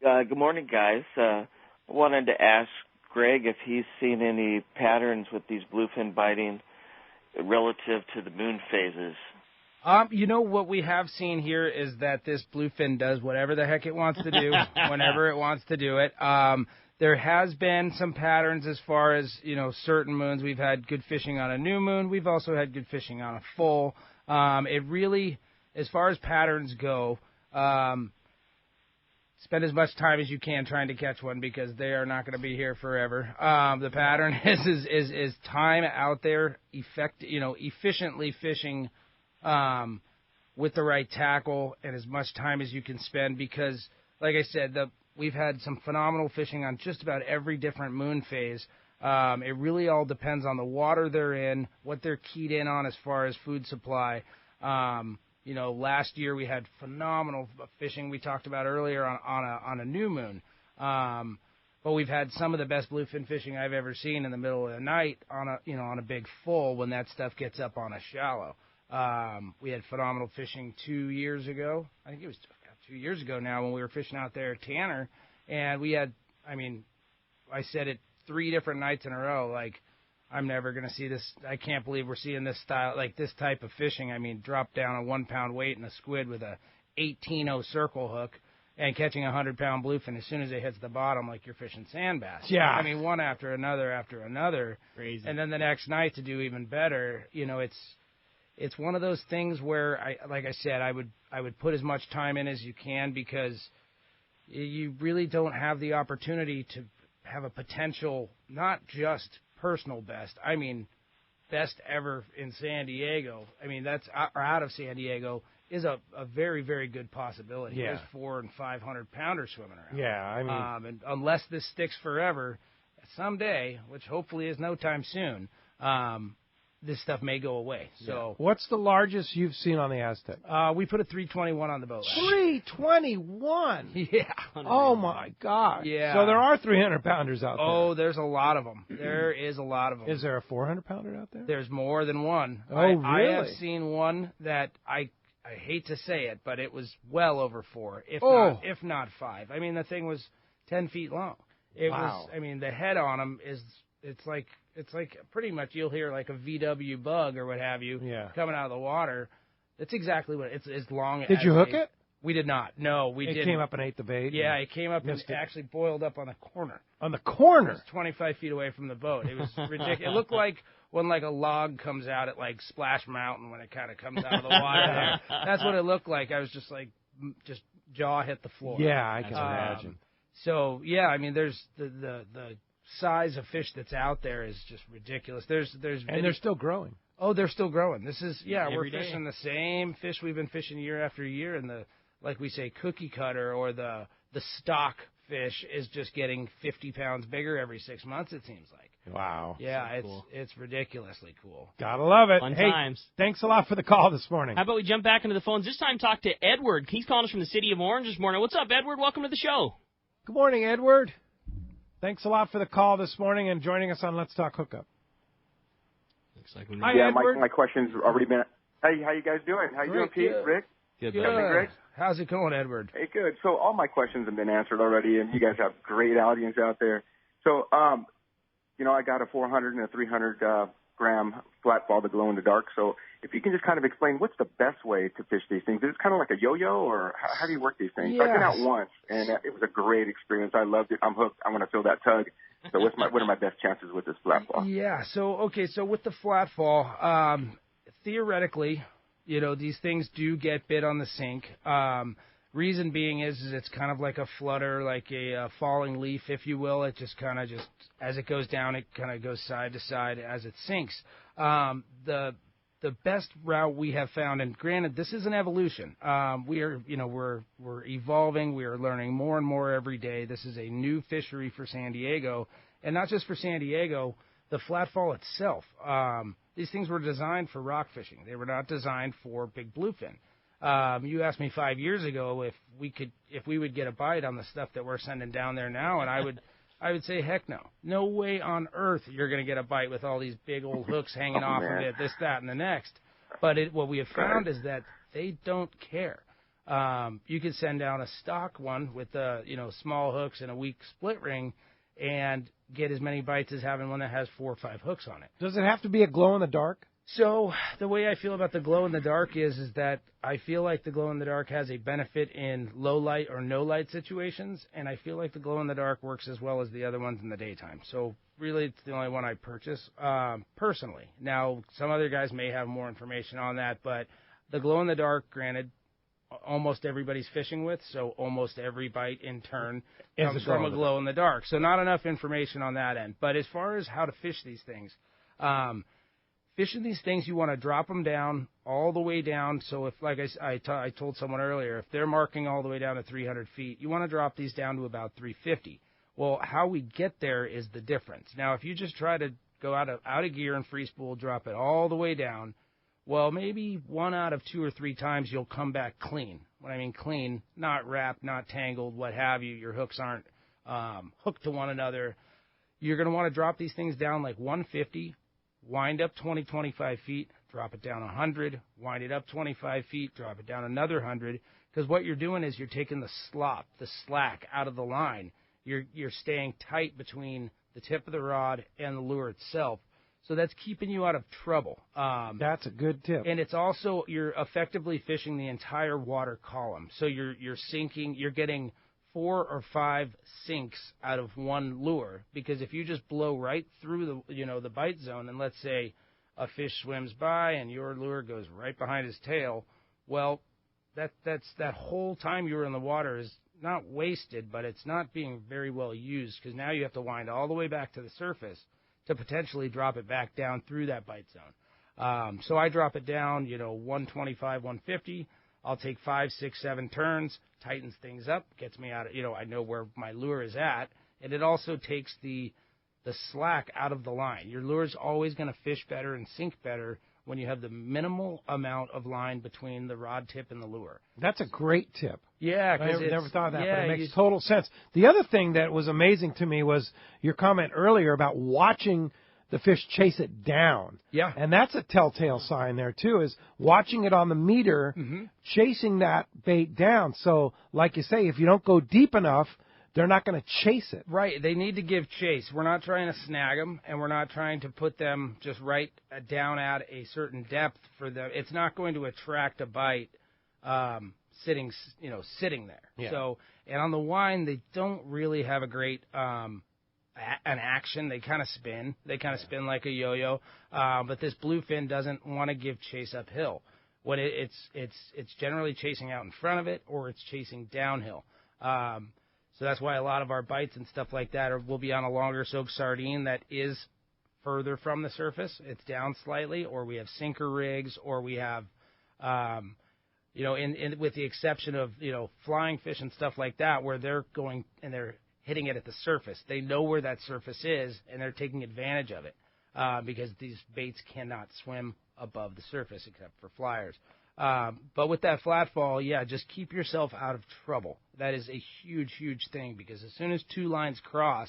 Speaker 19: Good morning, guys. I wanted to ask Greg if he's seen any patterns with these bluefin biting relative to the moon phases.
Speaker 5: You know, what we have seen here is that this bluefin does whatever the heck it wants to do, whenever it wants to do it. There has been some patterns as far as, certain moons. We've had good fishing on a new moon. We've also had good fishing on a full. It really, as far as patterns go, spend as much time as you can trying to catch one because they are not going to be here forever. The pattern is time out there, efficiently fishing with the right tackle and as much time as you can spend because, like I said, we've had some phenomenal fishing on just about every different moon phase. It really all depends on the water they're in, what they're keyed in on as far as food supply. Last year we had phenomenal fishing we talked about earlier on a new moon. But we've had some of the best bluefin fishing I've ever seen in the middle of the night on a big full when that stuff gets up on a shallow. We had phenomenal fishing 2 years ago. I think it was 2 years ago now when we were fishing out there at Tanner, and we had, I said it 3 different nights in a row, like, I'm never going to see this. I can't believe we're seeing this style, like this type of fishing. Drop down a 1 pound weight in a squid with a 18-0 circle hook and catching a 100-pound bluefin as soon as it hits the bottom like you're fishing sand bass.
Speaker 2: Yeah.
Speaker 5: One after another.
Speaker 3: Crazy.
Speaker 5: And then the next night to do even better, it's one of those things where, like I said, I would put as much time in as you can because you really don't have the opportunity to have a potential, not just personal best. Best ever in San Diego. That's out of San Diego is a very, very good possibility.
Speaker 2: Yeah.
Speaker 5: There's 400 and 500 pounders swimming around.
Speaker 2: Yeah,
Speaker 5: and unless this sticks forever, someday, which hopefully is no time soon, this stuff may go away. So,
Speaker 2: what's the largest you've seen on the Aztec?
Speaker 5: We put a 321 on the boat.
Speaker 2: 321.
Speaker 5: Yeah.
Speaker 2: Oh my God.
Speaker 5: Yeah.
Speaker 2: So there are 300-pounders out there.
Speaker 5: Oh, there's a lot of them. There is a lot of them.
Speaker 2: Is there a 400-pounder out there?
Speaker 5: There's more than one.
Speaker 2: Oh, really?
Speaker 5: I have seen one that I hate to say it, but it was well over 4, if not 5. The thing was 10 feet long. It was. The head on them it's like pretty much you'll hear like a VW bug or what have you coming out of the water. That's exactly what it's as long.
Speaker 2: Did you hook it?
Speaker 5: We did not. No, we didn't.
Speaker 2: It came up and ate the bait.
Speaker 5: Yeah, it came up and actually boiled up on the corner.
Speaker 2: On the corner?
Speaker 5: It was 25 feet away from the boat. It was ridiculous. It looked like when like a log comes out at like Splash Mountain when it kind of comes out of the water. That's what it looked like. I was just like, jaw hit the floor.
Speaker 2: Yeah, I can imagine.
Speaker 5: So yeah, there's the size of fish that's out there is just ridiculous.
Speaker 2: And they're still growing.
Speaker 5: Oh, they're still growing. This is we're
Speaker 3: day.
Speaker 5: fishing the same fish we've been fishing year after year, and the, like we say, cookie cutter or the stock fish is just getting 50 pounds bigger every 6 months. It seems like.
Speaker 2: Wow.
Speaker 5: Yeah,
Speaker 3: so cool.
Speaker 5: It's ridiculously cool.
Speaker 2: Gotta love it.
Speaker 3: Fun
Speaker 2: hey,
Speaker 3: times.
Speaker 2: Thanks a lot for the call this morning.
Speaker 3: How about we jump back into the phones? This time talk to Edward. He's calling us from the city of Orange this morning. What's up, Edward? Welcome to the show.
Speaker 2: Good morning, Edward. Thanks a lot for the call this morning and joining us on Let's Talk Hookup.
Speaker 3: Looks like
Speaker 20: my question's already been. Hey, how you guys doing? How you doing, Pete? Rick?
Speaker 3: Good.
Speaker 20: Greg?
Speaker 5: How's it going, Edward?
Speaker 20: Hey, good. So all my questions have been answered already, and you guys have great audience out there. So, I got a 400 and a 300 gram flat ball, the glow in the dark. So if you can just kind of explain what's the best way to fish these things. Is it kind of like a yo-yo, or how do you work these things?
Speaker 5: Yes.
Speaker 20: I've been out once, and it was a great experience. I loved it. I'm hooked. I'm going to feel that tug. So what are my best chances with this flat fall?
Speaker 5: Yeah, so with the flat fall, theoretically, these things do get bit on the sink. Reason being is it's kind of like a flutter, like a falling leaf, if you will. It just kind of as it goes down, it kind of goes side to side as it sinks. The the best route we have found, and granted, this is an evolution. We're evolving. We are learning more and more every day. This is a new fishery for San Diego, and not just for San Diego. The flatfall itself. These things were designed for rock fishing. They were not designed for big bluefin. You asked me 5 years ago if we would get a bite on the stuff that we're sending down there now, and I would say heck no. No way on earth you're going to get a bite with all these big old hooks hanging off of it, this, that, and the next. But what we have found is that they don't care. You could send down a stock one with small hooks and a weak split ring and get as many bites as having one that has 4 or 5 hooks on it.
Speaker 2: Does it have to be a glow-in-the-dark?
Speaker 5: So the way I feel about the glow-in-the-dark is that I feel like the glow-in-the-dark has a benefit in low light or no light situations, and I feel like the glow-in-the-dark works as well as the other ones in the daytime. So really it's the only one I purchase personally. Now, some other guys may have more information on that, but the glow-in-the-dark, granted, almost everybody's fishing with, so almost every bite in turn comes from a glow-in-the-dark. So not enough information on that end. But as far as how to fish these things, fishing these things, you want to drop them down all the way down. So if, like I told someone earlier, if they're marking all the way down to 300 feet, you want to drop these down to about 350. Well, how we get there is the difference. Now, if you just try to go out of gear and free spool, drop it all the way down, well, maybe 1 out of 2 or 3 times you'll come back clean. When I mean clean, not wrapped, not tangled, what have you. Your hooks aren't hooked to one another. You're going to want to drop these things down like 150, wind up 20, 25 feet, drop it down 100, wind it up 25 feet, drop it down another 100. Because what you're doing is you're taking the slop, the slack out of the line. You're staying tight between the tip of the rod and the lure itself. So that's keeping you out of trouble.
Speaker 2: That's a good tip.
Speaker 5: And it's also, you're effectively fishing the entire water column. So you're sinking, you're getting 4 or 5 sinks out of one lure. Because if you just blow right through the bite zone, and let's say a fish swims by and your lure goes right behind his tail, well, that whole time you were in the water is not wasted, but it's not being very well used, because now you have to wind all the way back to the surface to potentially drop it back down through that bite zone. So I drop it down, 125, 150. I'll take 5, 6, 7 turns, tightens things up, gets me out of, I know where my lure is at, and it also takes the slack out of the line. Your lure's always going to fish better and sink better when you have the minimal amount of line between the rod tip and the lure.
Speaker 2: That's a great tip.
Speaker 5: Yeah,
Speaker 2: I never thought of that, but it makes total sense. The other thing that was amazing to me was your comment earlier about watching the fish chase it down.
Speaker 5: Yeah.
Speaker 2: And that's a telltale sign there, too, is watching it on the meter, chasing that bait down. So, like you say, if you don't go deep enough, they're not going to chase it.
Speaker 5: Right. They need to give chase. We're not trying to snag them, and we're not trying to put them just right down at a certain depth for them. It's not going to attract a bite sitting there.
Speaker 2: Yeah.
Speaker 5: So, and on the wine, they don't really have a great an action. They kind of spin. They kind of spin like a yo-yo. But this bluefin doesn't want to give chase uphill. When it's generally chasing out in front of it, or it's chasing downhill. So that's why a lot of our bites and stuff like that will be on a longer soak sardine that is further from the surface. It's down slightly, or we have sinker rigs, or we have, with the exception of, flying fish and stuff like that, where they're going and they're hitting it at the surface. They know where that surface is, and they're taking advantage of it because these baits cannot swim above the surface except for flyers. But with that flat fall, just keep yourself out of trouble. That is a huge, huge thing, because as soon as 2 lines cross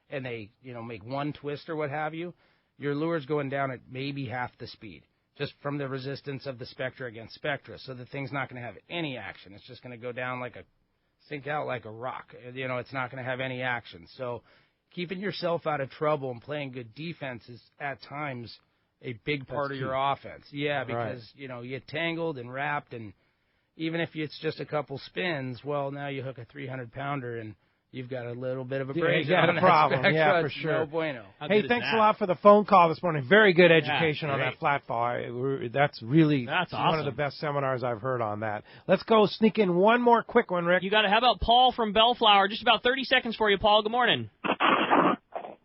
Speaker 5: and they, make one twist or what have you, your lure's going down at maybe half the speed, just from the resistance of the spectra against spectra. So the thing's not going to have any action. It's just going to go down sink out like a rock. It's not going to have any action. So keeping yourself out of trouble and playing good defense is at times a big part of your offense. Yeah, because, you get tangled and wrapped, and even if it's just a couple spins, well, now you hook a 300-pounder, and you've got a little bit of a break.
Speaker 2: You got a problem. Yeah, for sure.
Speaker 5: No bueno.
Speaker 2: Hey, thanks a lot for the phone call this morning. Very good education on that flat fall. That's awesome. One of the best seminars I've heard on that. Let's go sneak in one more quick one, Rick.
Speaker 3: You got it. How about Paul from Bellflower? Just about 30 seconds for you, Paul. Good morning.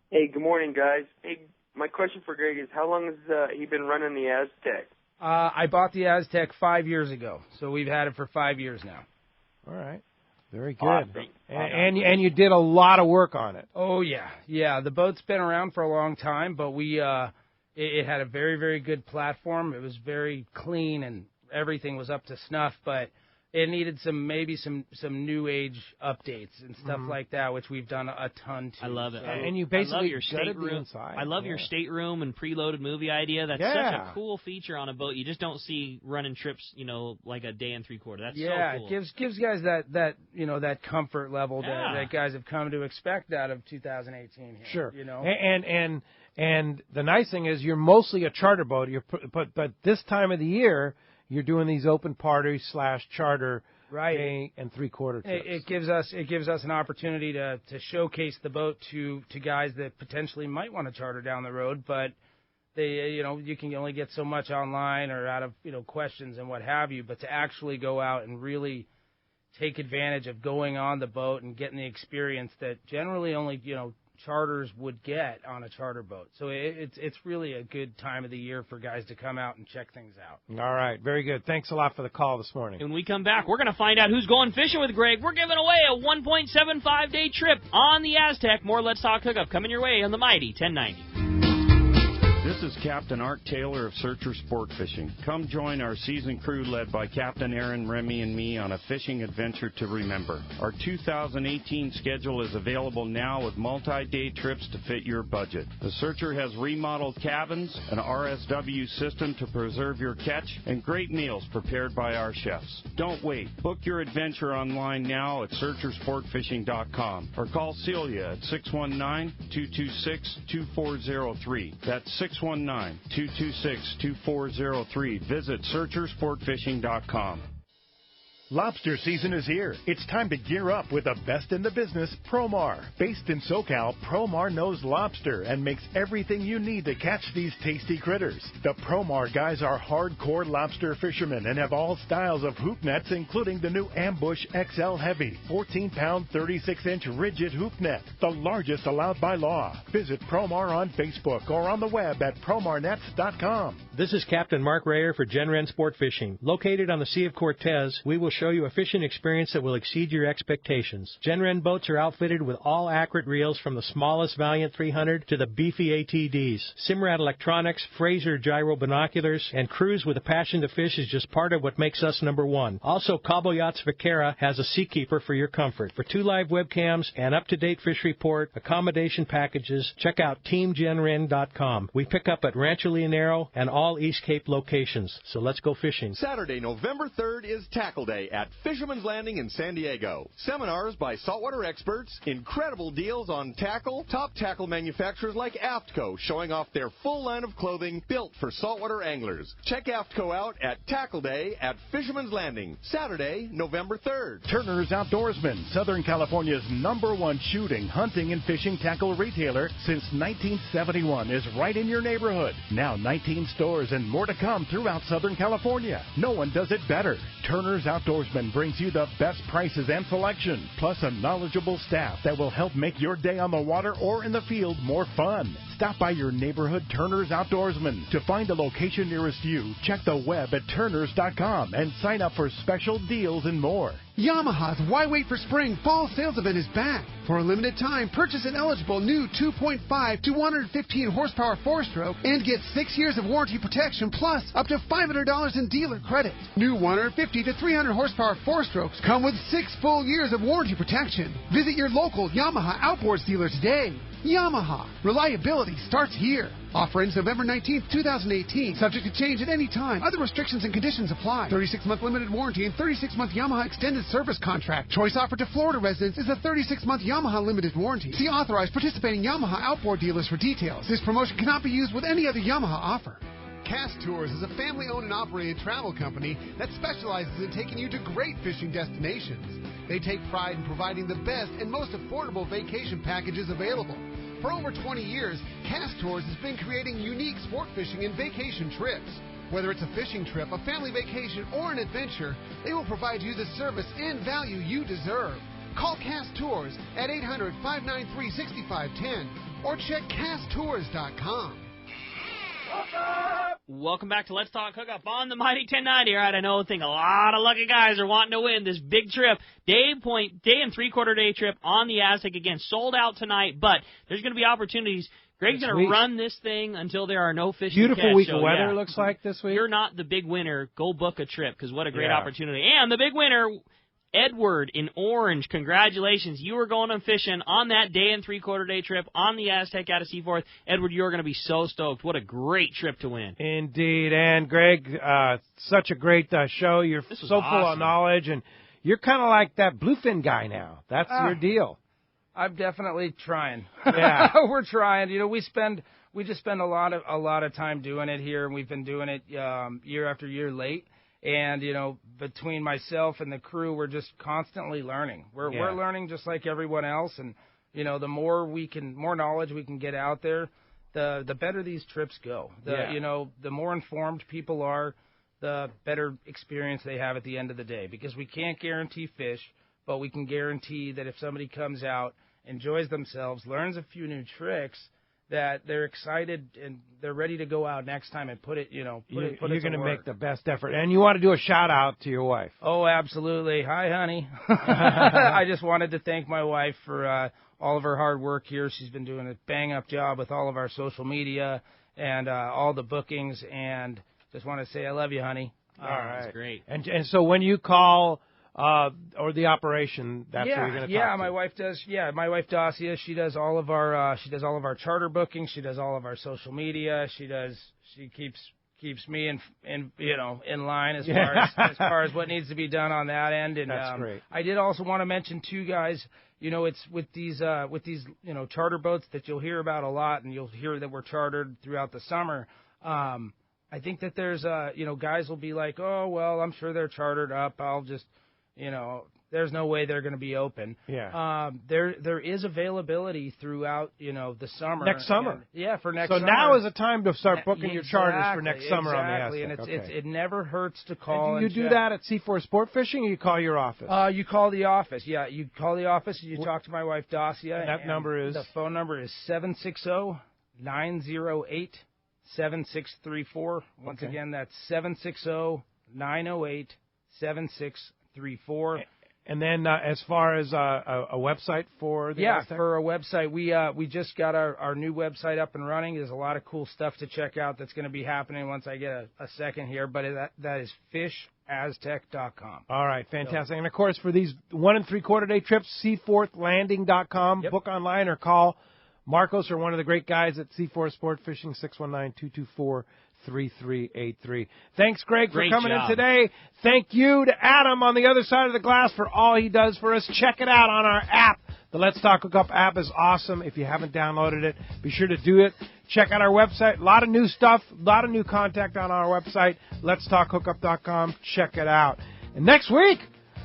Speaker 21: Hey, good morning, guys. Hey, my question for Greg is, how long has he been running the Aztec?
Speaker 5: I bought the Aztec 5 years ago, so we've had it for 5 years now.
Speaker 2: All right. Very good.
Speaker 5: Awesome.
Speaker 2: And you did a lot of work on it.
Speaker 5: Oh, yeah. Yeah, the boat's been around for a long time, but it had a very, very good platform. It was very clean, and everything was up to snuff, but it needed some new age updates and stuff like that, which we've done a ton to.
Speaker 3: I love it.
Speaker 5: So.
Speaker 2: And you basically
Speaker 3: I love your
Speaker 2: gutted the
Speaker 3: stateroom.
Speaker 2: inside.
Speaker 3: I love your stateroom and preloaded movie idea. That's such a cool feature on a boat. You just don't see running trips, like a day and 3/4. That's so cool.
Speaker 5: It gives guys that comfort level that guys have come to expect out of 2018 here.
Speaker 2: Sure.
Speaker 5: And
Speaker 2: the nice thing is you're mostly a charter boat. But this time of the year you're doing these open party / charter day and 3/4 trips.
Speaker 5: It gives us an opportunity to showcase the boat to guys that potentially might want to charter down the road, but they you can only get so much online or out of questions and what have you. But to actually go out and really take advantage of going on the boat and getting the experience that generally only charters would get on a charter boat. So it's really a good time of the year for guys to come out and check things out.
Speaker 2: All right, very good. Thanks a lot for the call this morning.
Speaker 3: When we come back, we're going to find out who's going fishing with Greg. We're giving away a 1.75-day trip on the Aztec. More Let's Talk Hookup coming your way on the Mighty 1090.
Speaker 21: This is Captain Art Taylor of Searcher Sport Fishing. Come join our seasoned crew led by Captain Aaron, Remy, and me on a fishing adventure to remember. Our 2018 schedule is available now with multi-day trips to fit your budget. The Searcher has remodeled cabins, an RSW system to preserve your catch, and great meals prepared by our chefs. Don't wait. Book your adventure online now at searchersportfishing.com or call Celia at 619-226-2403. That's 619-226-2403. Visit searchersportfishing.com.
Speaker 12: Lobster season is here. It's time to gear up with the best in the business, Promar. Based in SoCal, Promar knows lobster and makes everything you need to catch these tasty critters. The Promar guys are hardcore lobster fishermen and have all styles of hoop nets, including the new Ambush XL Heavy, 14-pound, 36-inch rigid hoop net, the largest allowed by law. Visit Promar on Facebook or on the web at promarnets.com.
Speaker 22: This is Captain Mark Rayer for Genren Sport Fishing. Located on the Sea of Cortez, we will show you a fishing experience that will exceed your expectations. Genren boats are outfitted with all accurate reels from the smallest Valiant 300 to the beefy ATDs. Simrad electronics, Fraser gyro binoculars, and crews with a passion to fish is just part of what makes us number one. Also, Cabo Yachts Vaquera has a Seakeeper for your comfort. For 2 live webcams, an up-to-date fish report, accommodation packages, check out TeamGenren.com. We pick up at Rancho Leonero and all East Cape locations. So let's go fishing.
Speaker 15: Saturday, November 3rd is Tackle Day at Fisherman's Landing in San Diego. Seminars by saltwater experts, incredible deals on tackle, top tackle manufacturers like Aftco showing off their full line of clothing built for saltwater anglers. Check Aftco out at Tackle Day at Fisherman's Landing, Saturday, November 3rd.
Speaker 12: Turner's Outdoorsman, Southern California's #1 shooting, hunting, and fishing tackle retailer since 1971, is right in your neighborhood. Now 19 stores and more to come throughout Southern California. No one does it better. Turner's Outdoorsman brings you the best prices and selection, plus a knowledgeable staff that will help make your day on the water or in the field more fun. Stop by your neighborhood Turner's Outdoorsman. To find a location nearest you, check the web at turners.com and sign up for special deals and more.
Speaker 23: Yamaha's Why Wait for Spring Fall Sales Event is back. For a limited time, purchase an eligible new 2.5 to 115 horsepower 4-stroke and get 6 years of warranty protection plus up to $500 in dealer credit. New 150 to 300 horsepower 4-strokes come with 6 full years of warranty protection. Visit your local Yamaha Outboards dealer today. Yamaha. Reliability starts here. Offer ends November 19, 2018. Subject to change at any time. Other restrictions and conditions apply. 36-month limited warranty and 36-month Yamaha extended service contract. Choice offered to Florida residents is a 36-month Yamaha limited warranty. See authorized participating Yamaha outboard dealers for details. This promotion cannot be used with any other Yamaha offer. Cast Tours is a family-owned and operated travel company that specializes in taking you to great fishing destinations. They take pride in providing the best and most affordable vacation packages available. For over 20 years, Cast Tours has been creating unique sport fishing and vacation trips. Whether it's a fishing trip, a family vacation, or an adventure, they will provide you the service and value you deserve. Call Cast Tours at 800-593-6510 or check casttours.com.
Speaker 3: Welcome back to Let's Talk Hookup on the Mighty 1090. All right, I think a lot of lucky guys are wanting to win this big trip. Day and three-quarter day trip on the Aztec. Again, sold out tonight, but there's going to be opportunities. Greg's going to run this thing until there are no fish to catch.
Speaker 2: Beautiful week of weather,
Speaker 3: yeah.
Speaker 2: looks like, this week.
Speaker 3: You're not the big winner. Go book a trip, because what a great opportunity. And the big winner, Edward in Orange, congratulations. You were going on fishing on that day and three-quarter day trip on the Aztec out of Seaforth. Edward, you're going to be so stoked. What a great trip to win.
Speaker 2: Indeed. And, Greg, such a great show. You're so full of knowledge, and you're kind of like that bluefin guy now. That's your deal.
Speaker 5: I'm definitely trying.
Speaker 2: Yeah.
Speaker 5: We're trying. We just spend a lot of time doing it here, and we've been doing it year after year late. And, between myself and the crew, we're just constantly learning. We're learning just like everyone else. And, the more knowledge we can get out there, the better these trips go. The more informed people are, the better experience they have at the end of the day. Because we can't guarantee fish, but we can guarantee that if somebody comes out, enjoys themselves, learns a few new tricks, that they're excited and they're ready to go out next time and put it,
Speaker 2: you're going to make the best effort. And you want to do a shout-out to your wife.
Speaker 5: Oh, absolutely. Hi, honey. I just wanted to thank my wife for all of her hard work here. She's been doing a bang-up job with all of our social media and all the bookings. And just want to say I love you, honey.
Speaker 2: All right.
Speaker 3: That's great.
Speaker 2: And so when you call... or the operation, that's what you're going to talk
Speaker 5: Yeah,
Speaker 2: to.
Speaker 5: my wife does. Yeah, my wife Dacia, she does all of our charter bookings. She does all of our social media. She keeps me in line as far as what needs to be done on that end. And
Speaker 2: that's great.
Speaker 5: I did also want to mention too, guys. It's with these charter boats that you'll hear about a lot, and you'll hear that we're chartered throughout the summer. I think that there's guys will be like, oh well, I'm sure they're chartered up. I'll just there's no way they're going to be open.
Speaker 2: Yeah.
Speaker 5: There is availability throughout, the summer.
Speaker 2: Next summer.
Speaker 5: For next summer.
Speaker 2: So now is the time to start booking your charters for next summer on the Aztec.
Speaker 5: And it never hurts to call.
Speaker 2: And do you do that at C4 Sport Fishing, or you call your office?
Speaker 5: You call the office. Yeah, you call the office and you talk to my wife, Dacia.
Speaker 2: And that number is?
Speaker 5: The phone number is 760-908-7634. Once again, that's 760-908-7634.
Speaker 2: And then as far as a website for the Aztec?
Speaker 5: For a website, we just got our new website up and running. There's a lot of cool stuff to check out that's going to be happening once I get a second here, but that is fishaztec.com.
Speaker 2: All right, fantastic. And, of course, for these 1 3/4 day trips, seaforthlanding.com.
Speaker 5: Yep.
Speaker 2: Book online or call Marcos or one of the great guys at C4 Sport Fishing, 619-224-3383. Thanks, Greg, for coming in today. Thank you to Adam on the other side of the glass for all he does for us. Check it out on our app. The Let's Talk Hookup app is awesome. If you haven't downloaded it, be sure to do it. Check out our website. A lot of new stuff, a lot of new contact on our website, letstalkhookup.com. Check it out. And next week,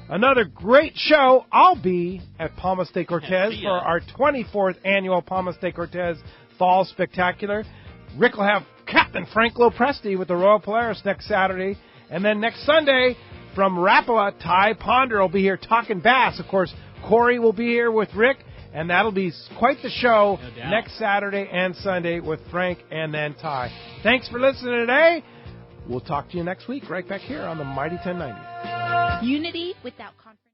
Speaker 2: another great show. I'll be at Palmas de Cortez for our 24th annual Palmas de Cortez Fall Spectacular. Rick will have Captain Frank Lopresti with the Royal Polaris next Saturday. And then next Sunday, from Rapala, Ty Ponder will be here talking bass. Of course, Corey will be here with Rick, and that'll be quite the show next Saturday and Sunday with Frank and then Ty. Thanks for listening today. We'll talk to you next week right back here on the Mighty 1090.
Speaker 17: Unity without confrontation.